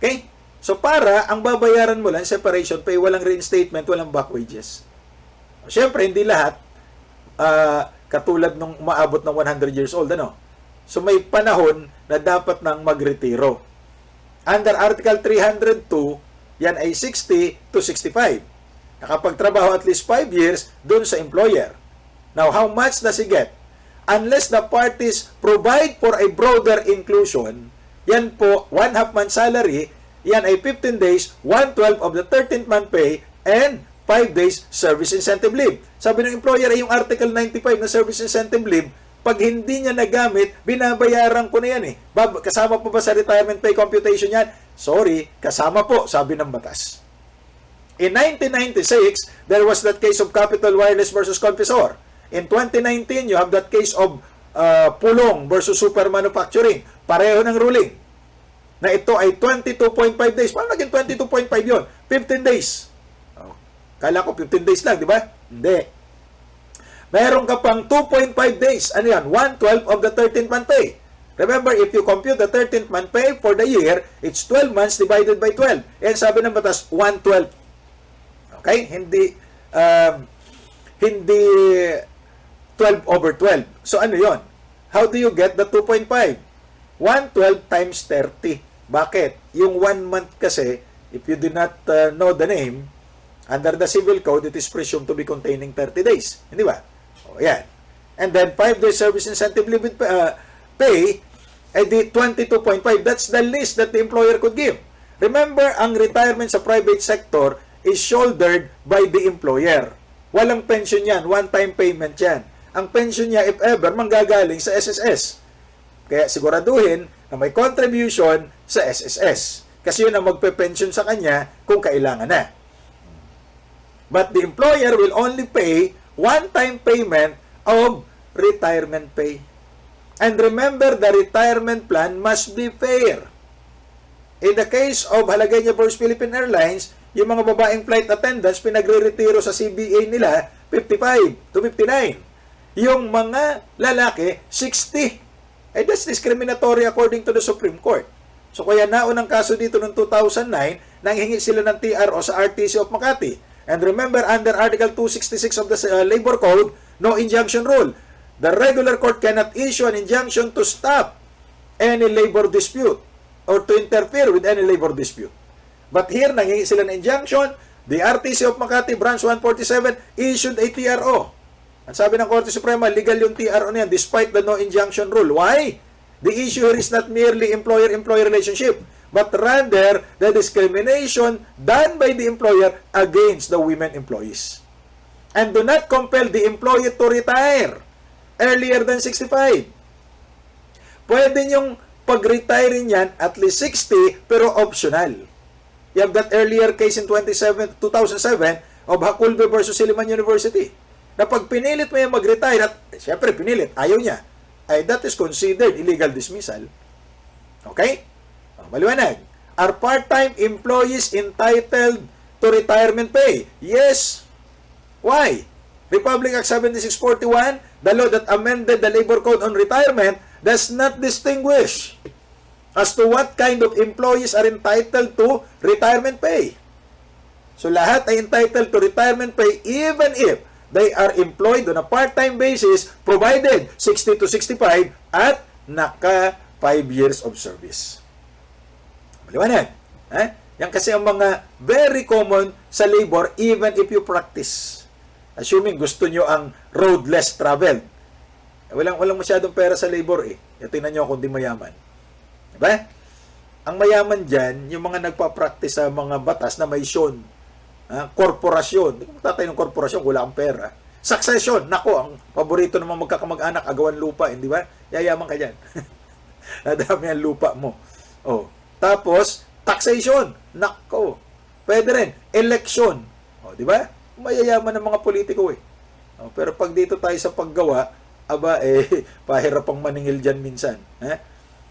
[SPEAKER 1] Okay? So para ang babayaran mo lang, separation pay, walang reinstatement, walang back wages. Siyempre, hindi lahat katulad nung umaabot ng 100 years old, ano? So may panahon na dapat nang magretiro. Under Article 302, yan ay 60 to 65. Nakapagtrabaho at least 5 years dun sa employer. Now, how much does he get? Unless the parties provide for a broader inclusion, yan po, 1/2 month salary, yan ay 15 days, 1/12 of the 13th month pay, and 5 days service incentive leave. Sabi ng employer ay yung Article 95 na service incentive leave, pag hindi niya nagamit, binabayaran ko na yan eh. Kasama po ba sa retirement pay computation yan? Sorry, kasama po, sabi ng batas. In 1996, there was that case of Capital Wireless versus Confessor. In 2019, you have that case of Pulong versus Super Manufacturing. Pareho ng ruling. Na ito ay 22.5 days. Paano naging 22.5 yun? 15 days. Oh, kala ko 15 days lang, di ba? Hindi. Meron ka pang 2.5 days. Ano yan? 1/12 of the 13th month pay. Remember, if you compute the 13th month pay for the year, it's 12 months divided by 12. And sabi ng batas, 1/12. Okay? Hindi 12 over 12. So ano yon? How do you get the 2.5? 1/12 times 30. Bakit? Yung 1 month kasi, if you do not know the name, under the civil code, it is presumed to be containing 30 days. Hindi ba? O yan. And then 5 days service incentive leave with pay, di 22.5. That's the least that the employer could give. Remember, ang retirement sa private sector is shouldered by the employer. Walang pension yan. One-time payment yan. Ang pension niya, if ever, manggagaling sa SSS. Kaya siguraduhin na may contribution sa SSS. Kasi yun ang magpe-pension sa kanya kung kailangan na. But the employer will only pay one-time payment of retirement pay. And remember, the retirement plan must be fair. In the case of Halaganya versus Philippine Airlines, yung mga babaeng flight attendants, pinagre-retiro sa CBA nila, 55 to 59. Yung mga lalaki, 60. That's discriminatory according to the Supreme Court. So kaya naunang kaso dito noong 2009, nanghingi sila ng TRO sa RTC of Makati. And remember, under Article 266 of the Labor Code, no injunction rule. The regular court cannot issue an injunction to stop any labor dispute or to interfere with any labor dispute. But here, nangingi sila ng injunction. The RTC of Makati, Branch 147, issued a TRO. Ang sabi ng Korte Suprema, legal yung TRO niyan despite the no injunction rule. Why? The issue here is not merely employer-employee relationship, but rather the discrimination done by the employer against the women employees. And do not compel the employee to retire earlier than 65. Pwede nyong pag-retire niyan at least 60 pero optional. You have that earlier case in 2007 of Hakulbe versus Silliman University. Na pag pinilit mo yung mag-retire at siyempre pinilit, ayaw niya, ay that is considered illegal dismissal. Okay? Maliwanag. Are part-time employees entitled to retirement pay? Yes. Why? Republic Act 7641, the law that amended the Labor Code on retirement, does not distinguish as to what kind of employees are entitled to retirement pay. So lahat ay entitled to retirement pay even if they are employed on a part-time basis provided 60 to 65 at naka 5 years of service. Maliwanag. Yan kasi ang mga very common sa labor even if you practice. Assuming gusto nyo ang roadless travel. Walang masyadong pera sa labor eh. Tingnan nyo kung di mayaman. Diba? Ang mayaman dyan, yung mga nagpa-practice sa mga batas na may syon. Korporasyon. Hindi mo tatay ng korporasyon kung wala kang pera. Succession. Nako, ang paborito naman magkakamag-anak, agawan lupa. Hindi ba? Yayaman ka dyan. Nadami ang lupa mo. Oh. Tapos, taxation. Nako. Pwede rin. Election. Oh, di ba? Mayayaman ng mga politiko eh. Oh, pero pag dito tayo sa paggawa, aba pahirap pang maningil dyan minsan.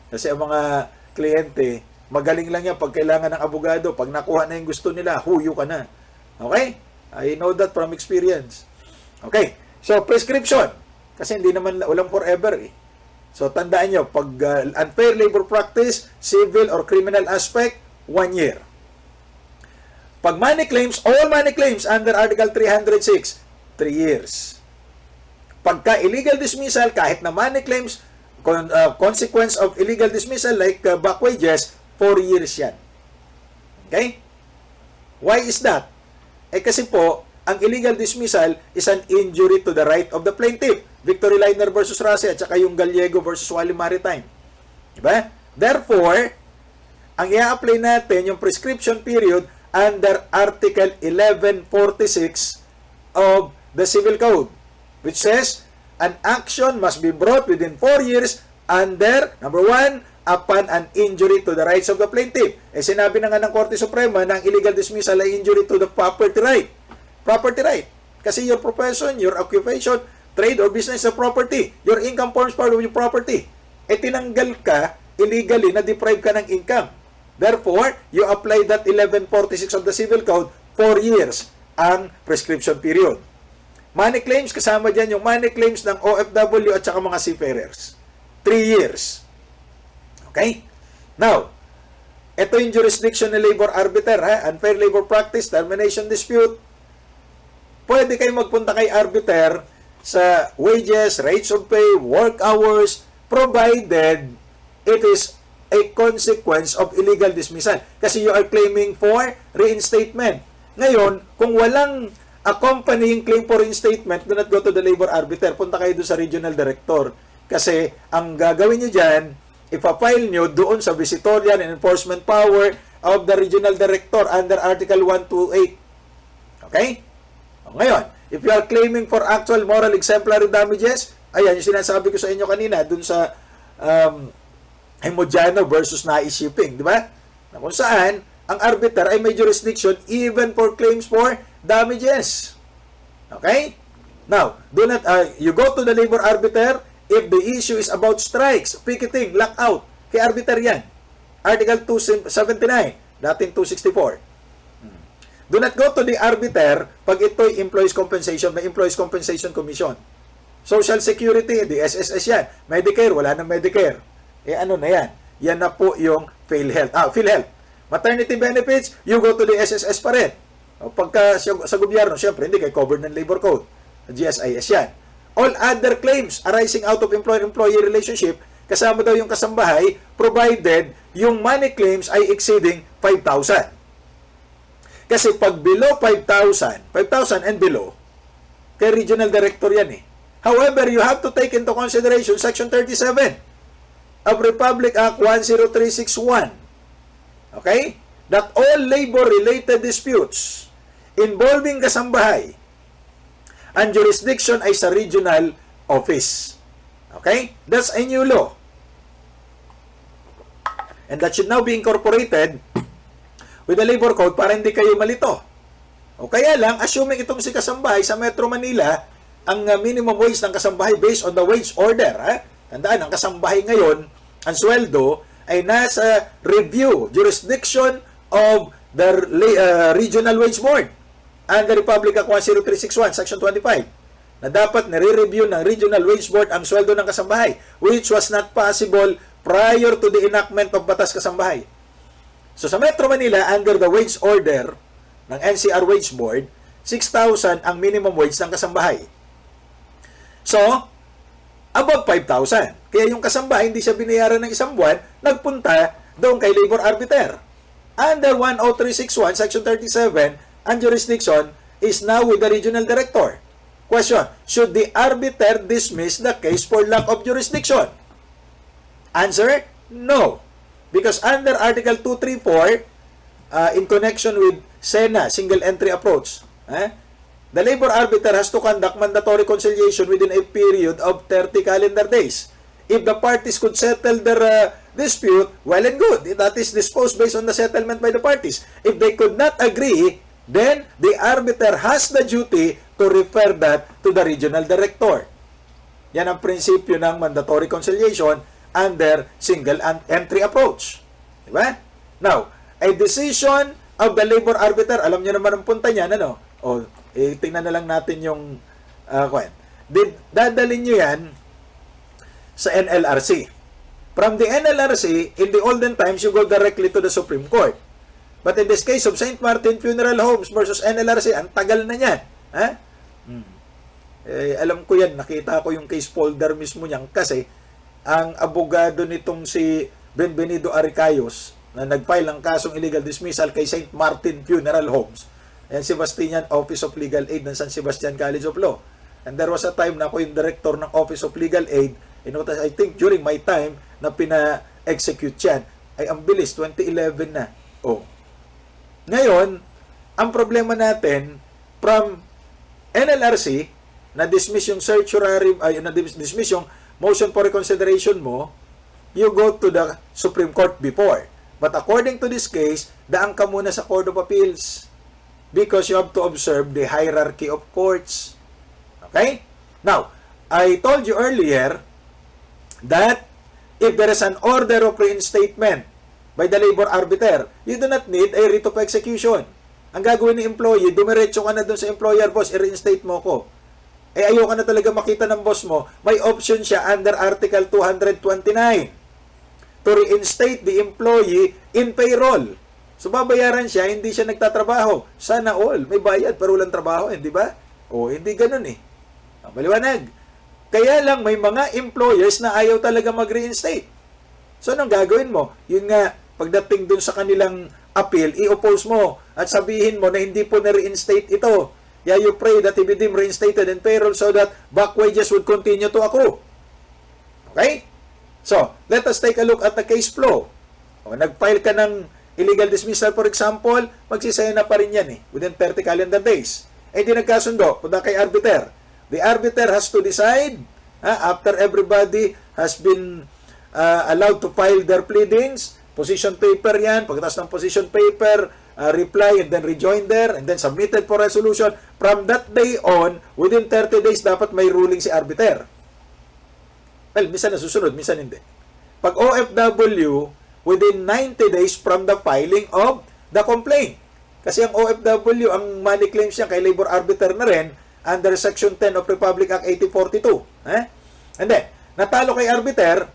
[SPEAKER 1] Kasi ang mga kliyente, magaling lang yan pag kailangan ng abogado. Pag nakuha na yung gusto nila, huyo ka na. Okay? I know that from experience. Okay. So, prescription. Kasi hindi naman, walang forever eh. So, tandaan nyo, pag unfair labor practice, civil or criminal aspect, 1 year. Pag money claims, all money claims under Article 306, 3 years. Pagka illegal dismissal, kahit na money claims, consequence of illegal dismissal like back wages, 4 years yan. Okay? Why is that? Kasi po, ang illegal dismissal is an injury to the right of the plaintiff. Victory Liner versus Rase at saka yung Gallego versus Wally Maritime. Diba? Therefore, ang i-apply natin yung prescription period under Article 1146 of the Civil Code, which says, an action must be brought within 4 years under, number 1, upon an injury to the rights of the plaintiff. Sinabi na nga ng Korte Suprema na ang illegal dismissal ay injury to the property right. Property right. Kasi your profession, your occupation, trade or business is a property. Your income forms part of your property. Tinanggal ka, illegally, na-deprive ka ng income. Therefore, you apply that 1146 of the Civil Code, 4 years ang prescription period. Money claims, kasama dyan yung money claims ng OFW at saka mga seafarers. 3 years. Okay? Now, ito yung jurisdiction ni labor arbiter, unfair labor practice, termination dispute. Pwede kayo magpunta kay arbiter sa wages, rates of pay, work hours, provided it is a consequence of illegal dismissal. Kasi you are claiming for reinstatement. Ngayon, kung walang accompanying claim for reinstatement, do not go to the labor arbiter. Punta kayo doon sa regional director. Kasi ang gagawin nyo dyan, ipa-file nyo doon sa visitorial and enforcement power of the regional director under Article 128. Okay? Ngayon, if you are claiming for actual moral exemplary damages, ayan yung sinasabi ko sa inyo kanina doon sa Hemodiano versus Nais Shipping, di ba? Na kung saan, ang arbiter ay may jurisdiction even for claims for damages. Okay? Now, do not, you go to the labor arbiter if the issue is about strikes, picketing, lockout. Kay arbiter yan. Article 279, dating 264. Do not go to the arbiter pag ito'y employees compensation, may employees compensation commission. Social Security, the SSS yan. Medicare, wala nang Medicare. Ano na yan? Yan na po yung PhilHealth. PhilHealth. Maternity benefits, you go to the SSS pa rin. O pagka sa gobyerno, syempre, hindi kayo covered ng labor code. GSIS yan. All other claims arising out of employer-employee relationship, kasama daw yung kasambahay, provided yung money claims ay exceeding 5,000. Kasi pag below 5,000 and below, kay regional director yan eh. However, you have to take into consideration Section 37 of Republic Act 10361. Okay? That all labor-related disputes involving kasambahay ang jurisdiction ay sa regional office. Okay? That's a new law. And that should now be incorporated with the labor code para hindi kayo malito. O kaya lang, assuming itong si kasambahay sa Metro Manila, ang minimum wage ng kasambahay based on the wage order. Tandaan, ang kasambahay ngayon, ang sweldo ay nasa review, jurisdiction of the Regional Wage Board and the Republic Act 10361, Section 25, na dapat nire-review ng Regional Wage Board ang sweldo ng kasambahay, which was not possible prior to the enactment of Batas Kasambahay. So sa Metro Manila, under the wage order ng NCR Wage Board, 6,000 ang minimum wage ng kasambahay. So, above 5,000. Kaya yung kasambahay, hindi siya binayaran ng isang buwan, nagpunta doon kay labor arbiter. Under 10361, Section 37, ang jurisdiction is now with the regional director. Question, should the arbiter dismiss the case for lack of jurisdiction? Answer, no. Because under Article 234, in connection with SENA, single entry approach, the labor arbiter has to conduct mandatory conciliation within a period of 30 calendar days. If the parties could settle their dispute, well and good. That is disposed based on the settlement by the parties. If they could not agree, then the arbiter has the duty to refer that to the regional director. Yan ang prinsipyo ng mandatory conciliation under single entry approach. Diba? Now, a decision of the labor arbiter, alam niyo naman ang punta niyan, ano? O, tingnan na lang natin yung dadalhin nyo yan sa NLRC. From the NLRC, in the olden times, you go directly to the Supreme Court. But in this case of St. Martin Funeral Homes versus NLRC, ang tagal na yan. Alam ko yan, nakita ko yung case folder mismo niyan kasi ang abogado nitong si Benvenido Aricayos na nag-file ng kasong illegal dismissal kay St. Martin Funeral Homes and Sebastian Office of Legal Aid ng San Sebastian College of Law. And there was a time na ako yung director ng Office of Legal Aid, and I think during my time na pina-execute yan, ay ang bilis, 2011 na. Ngayon, ang problema natin, from NLRC, na-dismiss yung certiorari, na-dismiss yung motion for reconsideration mo, you go to the Supreme Court before. But according to this case, daan ka muna sa Court of Appeals because you have to observe the hierarchy of courts. Okay? Now, I told you earlier that if there is an order of reinstatement by the labor arbiter, you do not need a writ of execution. Ang gagawin ng employee, dumiretso ka na dun sa employer, boss, i-reinstate mo ko. Ayaw ka na talaga makita ng boss mo, may option siya under Article 229 to reinstate the employee in payroll. So, babayaran siya, hindi siya nagtatrabaho. Sana all. May bayad, pero walang trabaho, hindi ba? Hindi ganun eh. Maliwanag. Kaya lang, may mga employers na ayaw talaga mag-reinstate. So, anong gagawin mo? Yun nga, pagdating dun sa kanilang appeal, i-oppose mo at sabihin mo na hindi po na-reinstate ito. Yeah, you pray that he be deemed reinstated in payroll so that back wages would continue to accrue. Okay? So, let us take a look at the case flow. Nag-file ka ng illegal dismissal, for example, magsisaya na pa rin yan within 30 calendar days. Di nagkasundo, punta kay arbiter. The arbiter has to decide, after everybody has been allowed to file their pleadings, position paper yan, pagkatapos ng position paper, reply and then rejoinder, and then submitted for resolution. From that day on, within 30 days, dapat may ruling si arbiter. Well, minsan nasusunod, minsan hindi. Pag OFW, within 90 days from the filing of the complaint. Kasi ang OFW, ang money claims niya kay labor arbiter na rin under Section 10 of Republic Act 1842. And then, natalo kay arbiter,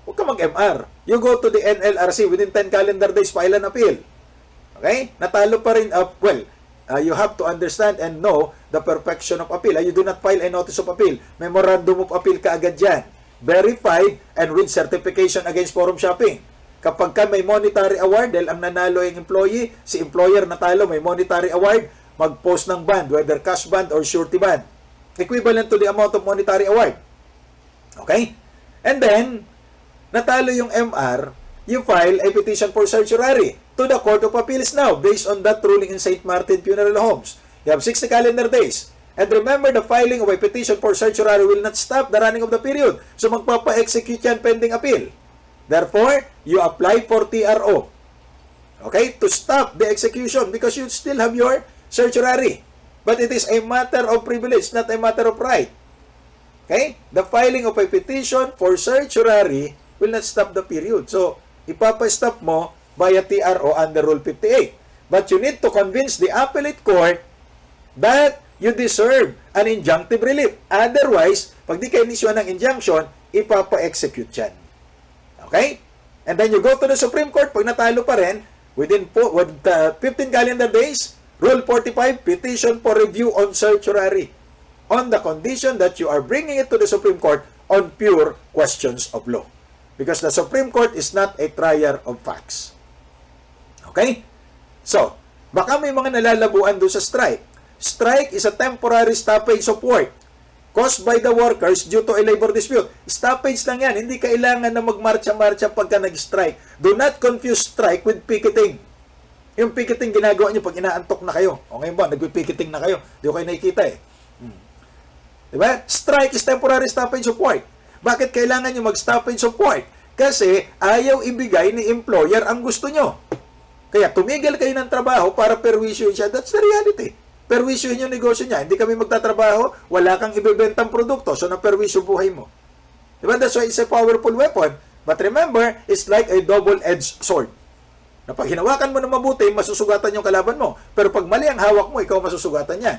[SPEAKER 1] huwag ka mag-MR. You go to the NLRC within 10 calendar days, file an appeal. Okay? Natalo pa rin, you have to understand and know the perfection of appeal. You do not file a notice of appeal. Memorandum of appeal ka agad yan. verified, and with certification against forum shopping. Kapag ka may monetary award, dahil ang nanalo yung employee, si employer natalo, may monetary award, mag-post ng bond, whether cash bond or surety bond. Equivalent to the amount of monetary award. Okay? And then, natalo yung MR, you file a petition for certiorari to the Court of Appeals now based on that ruling in St. Martin Funeral Homes. You have 60 calendar days. And remember, the filing of a petition for certiorari will not stop the running of the period. So, magpapa-execute yan pending appeal. Therefore, you apply for TRO. Okay? To stop the execution because you still have your certiorari. But it is a matter of privilege, not a matter of right. Okay? The filing of a petition for certiorari will not stop the period. So, ipapa-stop mo via TRO under Rule 58. But you need to convince the appellate court that you deserve an injunctive relief. Otherwise, pag di kayo inisyon ng injunction, ipapa-execute yan. Okay? And then you go to the Supreme Court, pag natalo pa rin, within 15 calendar days, Rule 45, petition for review on certiorari on the condition that you are bringing it to the Supreme Court on pure questions of law. Because the Supreme Court is not a trier of facts. Okay? So, baka may mga nalalabuan doon sa strike. Strike is a temporary stoppage of work caused by the workers due to a labor dispute. Stoppage lang yan. Hindi kailangan na magmarcha-marcha pagka nag-strike. Do not confuse strike with picketing. Yung picketing ginagawa nyo pag inaantok na kayo. O ngayon ba, nag-picketing na kayo. Di ko kayo nakikita eh. Diba? Strike is temporary stoppage of work. Bakit kailangan nyo mag-stoppage of work? Kasi ayaw ibigay ni employer ang gusto nyo. Kaya tumigil kayo ng trabaho para perwisyo siya. That's the reality. Perwisyo yung negosyo niya. Hindi kami magtatrabaho, wala kang ibibentang produkto. So, na-perwisyo buhay mo. Diba? That's why it's a powerful weapon. But remember, it's like a double-edged sword. Na pag hinawakan mo na mabuti, masusugatan yung kalaban mo. Pero pag mali ang hawak mo, ikaw masusugatan yan.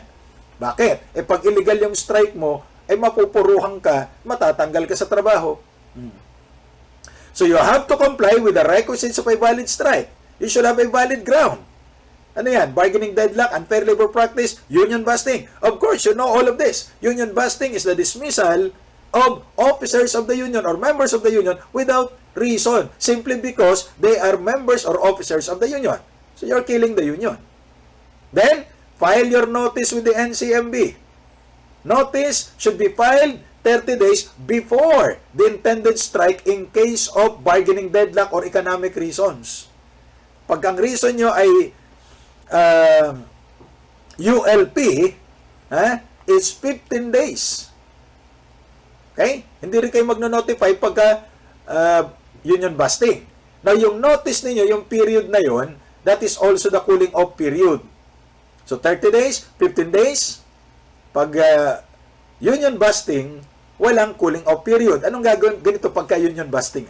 [SPEAKER 1] Bakit? Pag illegal yung strike mo, mapupuruhan ka, matatanggal ka sa trabaho. So you have to comply with the requisites of a valid strike. You should have a valid ground. Ano yan? Bargaining deadlock, unfair labor practice, union busting. Of course, you know all of this. Union busting is the dismissal of officers of the union or members of the union without reason, simply because they are members or officers of the union. So you're killing the union. Then, file your notice with the NCMB. Notice should be filed 30 days before the intended strike in case of bargaining deadlock or economic reasons. Pag ang reason nyo ay ULP, is 15 days. Okay? Hindi rin kayo magno-notify pagka union busting. Now, yung notice ninyo, yung period na yon, that is also the cooling off period. So, 30 days, 15 days. Pag union busting, walang cooling off period. Anong gagawin? Ganito pagka union busting.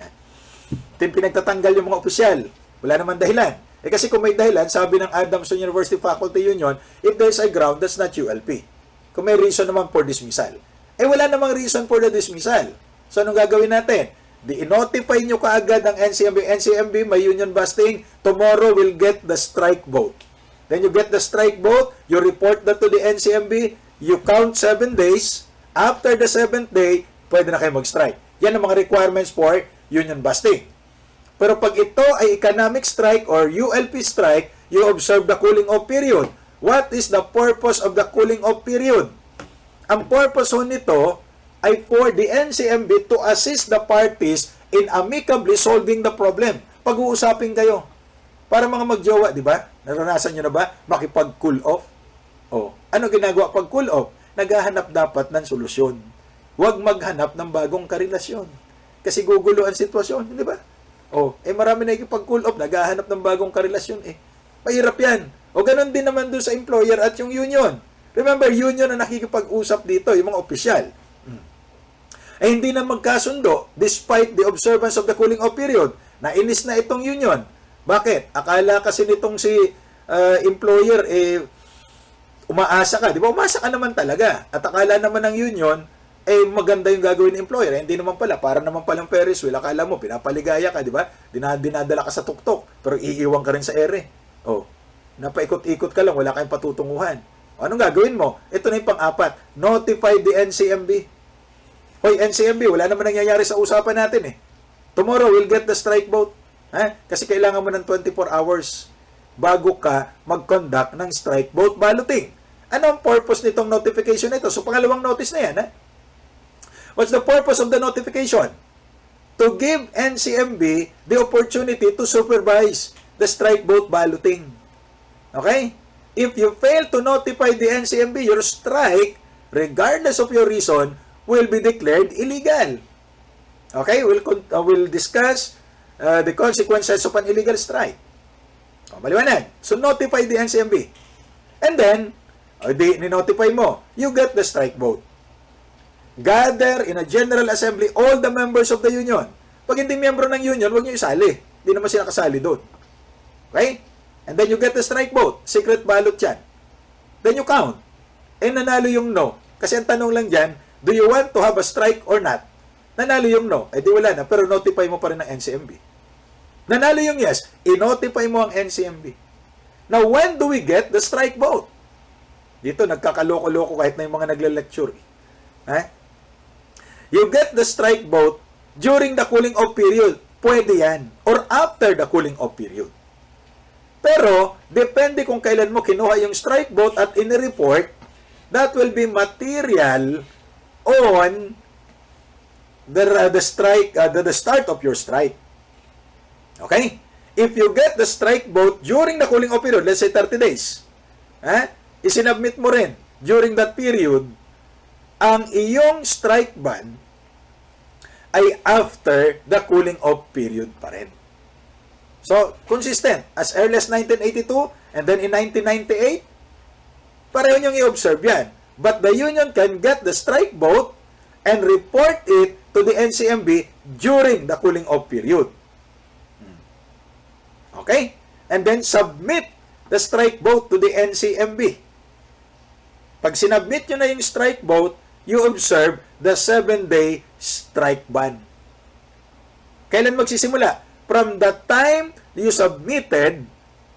[SPEAKER 1] Pinagtatanggal yung mga opisyal. Wala naman dahilan. Kasi kung may dahilan, sabi ng Adamson University Faculty Union, if there's a ground, that's not ULP. Kung may reason naman for dismissal. Wala namang reason for the dismissal. So, anong gagawin natin? I-notify nyo kaagad ang NCMB. NCMB, may union busting. Tomorrow, we'll get the strike vote. Then you get the strike vote. You report that to the NCMB. You count 7 days. After the 7th day, pwede na kayo mag-strike. Yan ang mga requirements for union busting. Pero pag ito ay economic strike or ULP strike, you observe the cooling off period. What is the purpose of the cooling off period? Ang purpose nito ay for the NCMB to assist the parties in amicably solving the problem. Pag-uusapin kayo. Para mga magjowa, di ba? Naranasan nyo na ba makipag-cool off? Ano ginagawa pag cool off? Naghahanap dapat ng solusyon. Huwag maghanap ng bagong karelasyon. Kasi gugulo ang sitwasyon, di ba? Marami na ikipag-cool off, naghahanap ng bagong karelasyon Mahirap yan. Ganon din naman doon sa employer at yung union. Remember, union na nakikipag-usap dito, yung mga opisyal. Hindi na magkasundo despite the observance of the cooling off period. Nainis na itong union. Bakit? Akala kasi nitong si employer, umaasa ka. Di ba? Umaasa ka naman talaga. At akala naman ng union, maganda yung gagawin ng employer. Hindi naman pala. Para naman palang Ferris wheel. Akala mo, pinapaligaya ka, di ba? Dinadala ka sa tuktok. Pero iiwan ka rin sa ere. Napaikot-ikot ka lang. Wala kayong patutunguhan. Anong gagawin mo? Ito na yung pang-apat. Notify the NCMB. Hoy, NCMB, wala naman nangyayari sa usapan natin eh. Tomorrow, we'll get the strike vote. Kasi kailangan mo ng 24 hours bago ka mag-conduct ng strike vote balloting. Ano ang purpose nitong notification nito? So, pangalawang notice na yan. What's the purpose of the notification? To give NCMB the opportunity to supervise the strike vote balloting. Okay? If you fail to notify the NCMB, your strike, regardless of your reason, will be declared illegal. Okay? We'll discuss the consequences of an illegal strike. Maliwanag. So, notify the NCMB. And then, ni-notify mo, you get the strike vote. Gather in a General Assembly all the members of the union. Pag hindi miyembro ng union, huwag niyo isali. Hindi naman sila kasali doon. Okay? And then you get the strike vote. Secret ballot yan. Then you count. Nanalo yung no. Kasi ang tanong lang dyan, do you want to have a strike or not? Nanalo yung no. Di wala na. Pero notify mo pa rin ng NCMB. Nanalo yung yes. I-notify mo ang NCMB. Now, when do we get the strike vote? Dito, nagkakaloko-loko kahit na yung mga nagle-lecture. You get the strike vote during the cooling off period. Pwede yan. Or after the cooling off period. Pero, depende kung kailan mo kinuha yung strike vote at in-report, that will be material on the strike, the start of your strike. Okay? If you get the strike vote during the cooling off period, let's say 30 days, isinubmit mo rin during that period, ang iyong strike ban ay after the cooling off period pa rin. So, consistent. As early as 1982 and then in 1998, pareho niyong i-observe yan. But the union can get the strike vote and report it to the NCMB during the cooling off period. Okay? And then submit the strike vote to the NCMB. Pag sinubmit nyo na yung strike vote, you observe the 7-day strike ban. Kailan magsisimula? From the time you submitted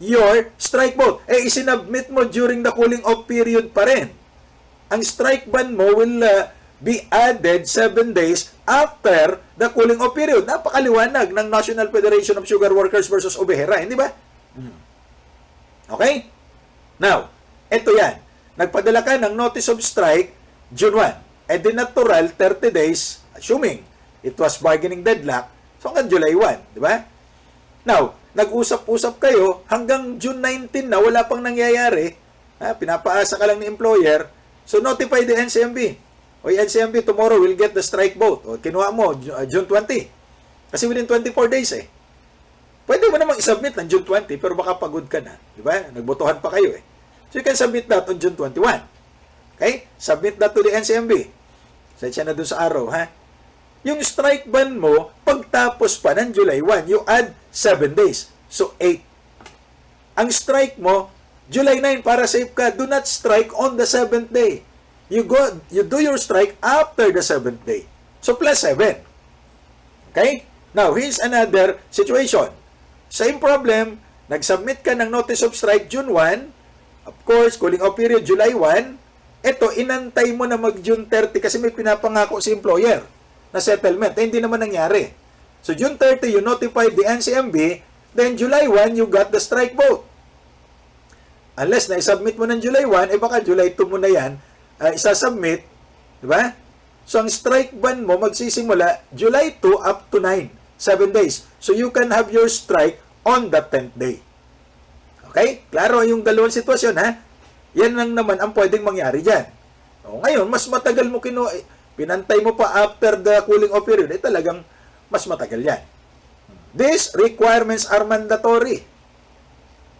[SPEAKER 1] your strike vote. Isinubmit mo during the cooling off period pa rin. Ang strike ban mo will be added 7 days after the cooling off period. Napakaliwanag ng National Federation of Sugar Workers versus Obehera, hindi ba? Okay? Now, ito yan. Nagpadala ka ng notice of strike June 1. The natural 30 days, assuming it was bargaining deadlock, so hanggang July 1, di ba? Now, nag-usap-usap kayo hanggang June 19 na wala pang nangyayari, pinapaasa ka lang ni employer, so notify the NCMB. O NCMB, tomorrow we'll get the strike vote. O kinuha mo, June 20. Kasi within 24 days Pwede mo namang isubmit ng June 20, pero baka pagod ka na. Di ba? Nagbotohan pa kayo So you can submit that on June 21. Okay? Submit that to the NCMB. Sensya na dun sa araw, Yung strike ban mo, pagtapos pa ng July 1, you add 7 days. So, 8. Ang strike mo, July 9, para safe ka, do not strike on the 7th day. You do your strike after the 7th day. So, plus 7. Okay? Now, here's another situation. Same problem, nag-submit ka ng notice of strike June 1, of course, cooling off period July 1, ito, inantay mo na mag-June 30 kasi may pinapangako si employer na settlement. Hindi naman nangyari. So, June 30, you notified the NCMB, then July 1, you got the strike vote. Unless na-submit mo ng July 1, baka July 2 mo na yan, isasubmit, di ba? So, ang strike ban mo magsisimula July 2 up to 9, 7 days. So, you can have your strike on the 10th day. Okay? Klaro yung dalawang sitwasyon, Yan lang naman ang pwedeng mangyari dyan. Ngayon, mas matagal mo pinantay mo pa after the cooling off period, talagang mas matagal yan. These requirements are mandatory.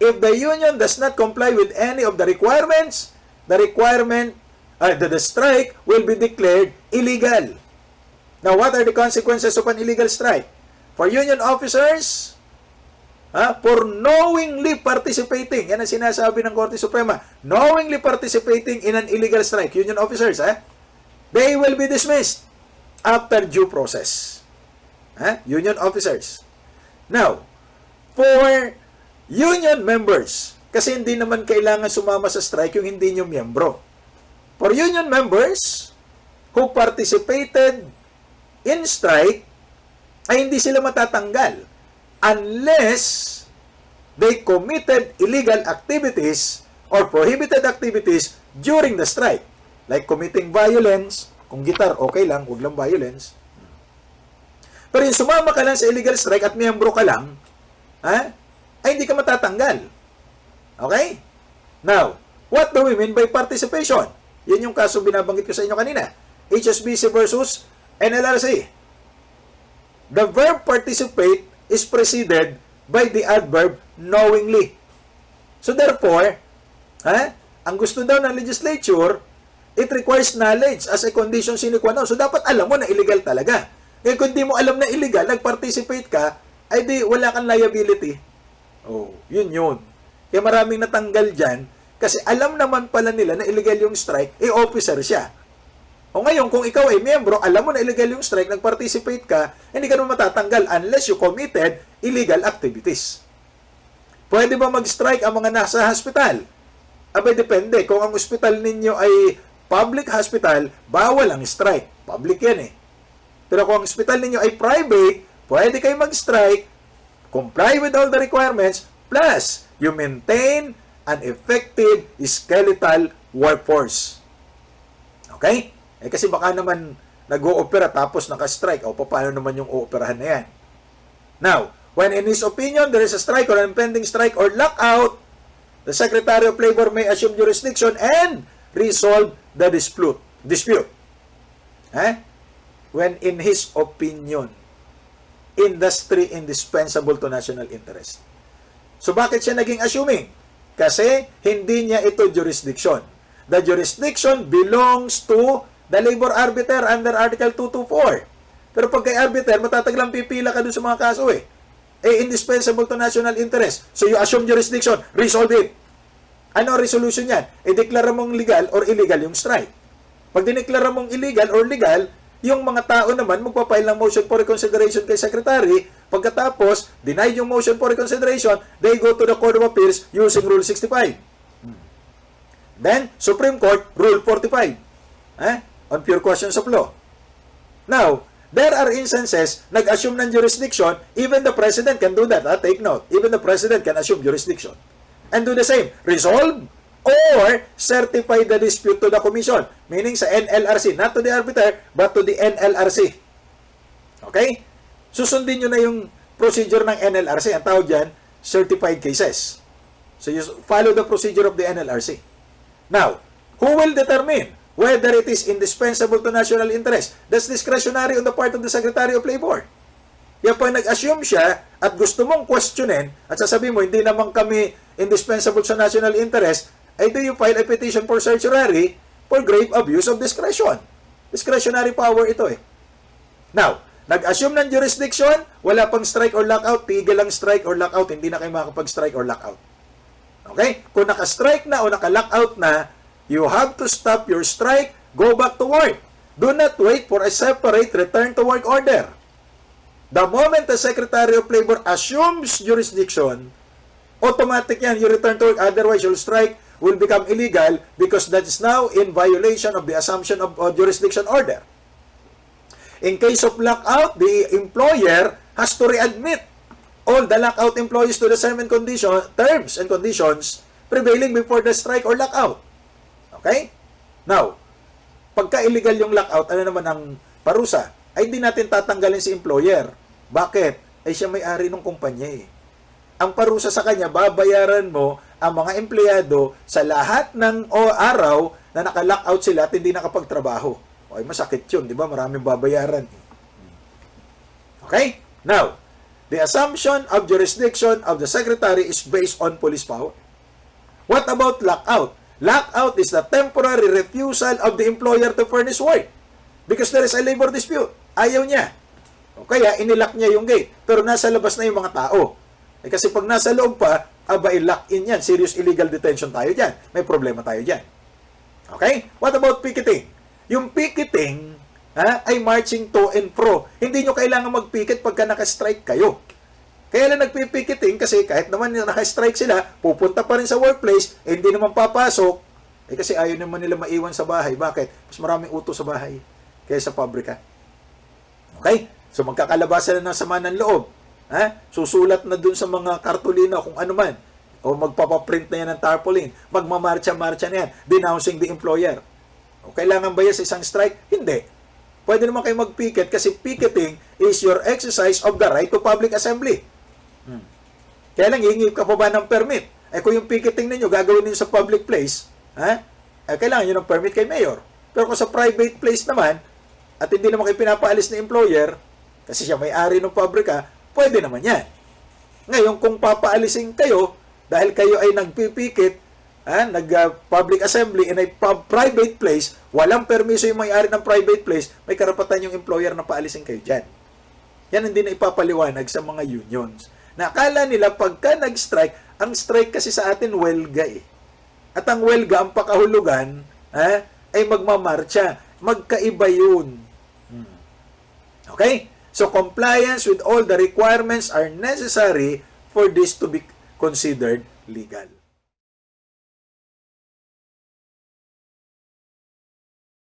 [SPEAKER 1] If the union does not comply with any of the requirements, the strike will be declared illegal. Now, what are the consequences of an illegal strike? For union officers, for knowingly participating, yan ang sinasabi ng Korte Suprema, knowingly participating in an illegal strike, union officers, they will be dismissed after due process. Union officers. Now, for union members, kasi hindi naman kailangan sumama sa strike yung hindi nyo miyembro. For union members who participated in strike, ay hindi sila matatanggal unless they committed illegal activities or prohibited activities during the strike. Like committing violence, kung gitar, okay lang, huwag lang violence. Pero yung sumama ka lang sa illegal strike at miyembro ka lang, ay hindi ka matatanggal. Okay? Now, what do we mean by participation? Yan yung kaso binabanggit ko sa inyo kanina. HSBC versus NLRC. The verb participate is preceded by the adverb knowingly. So therefore, ang gusto daw ng legislature, it requires knowledge as a condition sine qua non. So dapat alam mo na illegal talaga. Kaya kung di mo alam na illegal, nag-participate ka, ay di wala kang liability. Oh, yun. Kaya maraming natanggal dyan, kasi alam naman pala nila na illegal yung strike, officer siya. O ngayon, kung ikaw ay miyembro, alam mo na illegal yung strike, nag-participate ka, hindi ka naman matatanggal unless you committed illegal activities. Pwede ba mag-strike ang mga nasa hospital? Abay, depende. Kung ang hospital ninyo ay public hospital, bawal ang strike. Public yan eh. Pero kung ang hospital ninyo ay private, pwede kayo mag-strike, comply with all the requirements, plus you maintain an effective skeletal workforce. Okay? Kasi baka naman nag-o-opera tapos naka-strike. O paano naman yung o-operahan na yan? Now, when in his opinion there is a strike or an impending strike or lockout, the Secretary of Labor may assume jurisdiction and resolve the dispute. When in his opinion, industry indispensable to national interest. So bakit siya naging assuming? Kasi hindi niya ito jurisdiction. The jurisdiction belongs to the labor arbiter under Article 224. Pero pag kay arbiter, matataglang pipila ka dun sa mga kaso eh. Indispensable to national interest. So you assume jurisdiction, resolve it. Ano ang resolution yan? Deklara mong legal or illegal yung strike. Pag dineklara mong illegal or legal, yung mga tao naman magpapile ng motion for reconsideration kay Secretary. Pagkatapos, denied yung motion for reconsideration, they go to the Court of Appeals using Rule 65. Then, Supreme Court, Rule 45. On pure questions of law. Now, there are instances, nag-assume ng jurisdiction, even the President can do that. Take note, even the President can assume jurisdiction. And do the same, resolve or certify the dispute to the Commission. Meaning sa NLRC, not to the arbiter, but to the NLRC. Okay? Susundin nyo na yung procedure ng NLRC. Ang tawag dyan, certified cases. So you follow the procedure of the NLRC. Now, who will determine whether it is indispensable to national interest? That's discretionary on the part of the Secretary of Labor. Yan pag nag-assume siya at gusto mong questionin at sasabihin mo, hindi naman kami indispensable sa national interest, ay do you file a petition for certiorari for grave abuse of discretion. Discretionary power ito eh. Now, nag-assume ng jurisdiction, wala pang strike or lockout, tigil lang strike or lockout, hindi na kayo makakapag-strike or lockout. Okay? Kung naka-strike na o naka-lockout na, you have to stop your strike, go back to work. Do not wait for a separate return to work order. The moment the Secretary of Labor assumes jurisdiction, automatic yan, you return to work, otherwise your strike will become illegal because that is now in violation of the assumption of jurisdiction order. In case of lockout, the employer has to readmit all the lockout employees to the terms and conditions prevailing before the strike or lockout. Okay? Now, pagka-illegal yung lockout, ano naman ang parusa? Ay hindi natin tatanggalin si employer. Bakit? Ay siya may-ari ng kumpanya eh. Ang parusa sa kanya, babayaran mo ang mga empleyado sa lahat ng araw na naka-lockout sila at hindi nakapagtrabaho. Okay, masakit yun, di ba? Maraming babayaran. Okay? Now, the assumption of jurisdiction of the Secretary is based on police power. What about lockout? Lockout is the temporary refusal of the employer to furnish work because there is a labor dispute. Ayaw niya. O kaya, inilock niya yung gate. Pero nasa labas na yung mga tao. Kasi pag nasa loob pa, lock in yan. Serious illegal detention tayo dyan. May problema tayo dyan. Okay? What about picketing? Yung picketing ay marching to and fro. Hindi nyo kailangan mag-picket pagka naka-strike kayo. Kaya lang nagpipicketing kasi kahit naman naka-strike sila, pupunta pa rin sa workplace, hindi naman papasok. Kasi ayaw naman nila maiwan sa bahay. Bakit? Mas maraming utos sa bahay kaya sa pabrika. Okay? So magkakalabasan na ng sama ng loob. Susulat na dun sa mga kartulina kung ano man. O magpapaprint na yan ng tarpaulin. Magmamarcha-marcha na yan. Denouncing the employer. O kailangan ba yan sa isang strike? Hindi. Pwede naman kayo mag-picket kasi picketing is your exercise of the right to public assembly. Kaya lang, hihingi ka pa ba ng permit? Kung yung picketing ninyo gagawin ninyo sa public place, kailangan nyo ng permit kay mayor. Pero kung sa private place naman, at hindi naman kayo pinapaalis ng employer, kasi siya may-ari ng pabrika, pwede naman yan. Ngayon, kung papaalisin kayo, dahil kayo ay nagpipikit, nag-public assembly in a private place, walang permiso yung may-ari ng private place, may karapatan yung employer na paalisin kayo dyan. Yan hindi na ipapaliwanag sa mga unions. Nakala nila pagka nag-strike, ang strike kasi sa atin, welga eh. At ang welga, ang pakahulugan, ay magmamarcha. Magkaiba yun. Okay? So, compliance with all the requirements are necessary for this to be considered legal.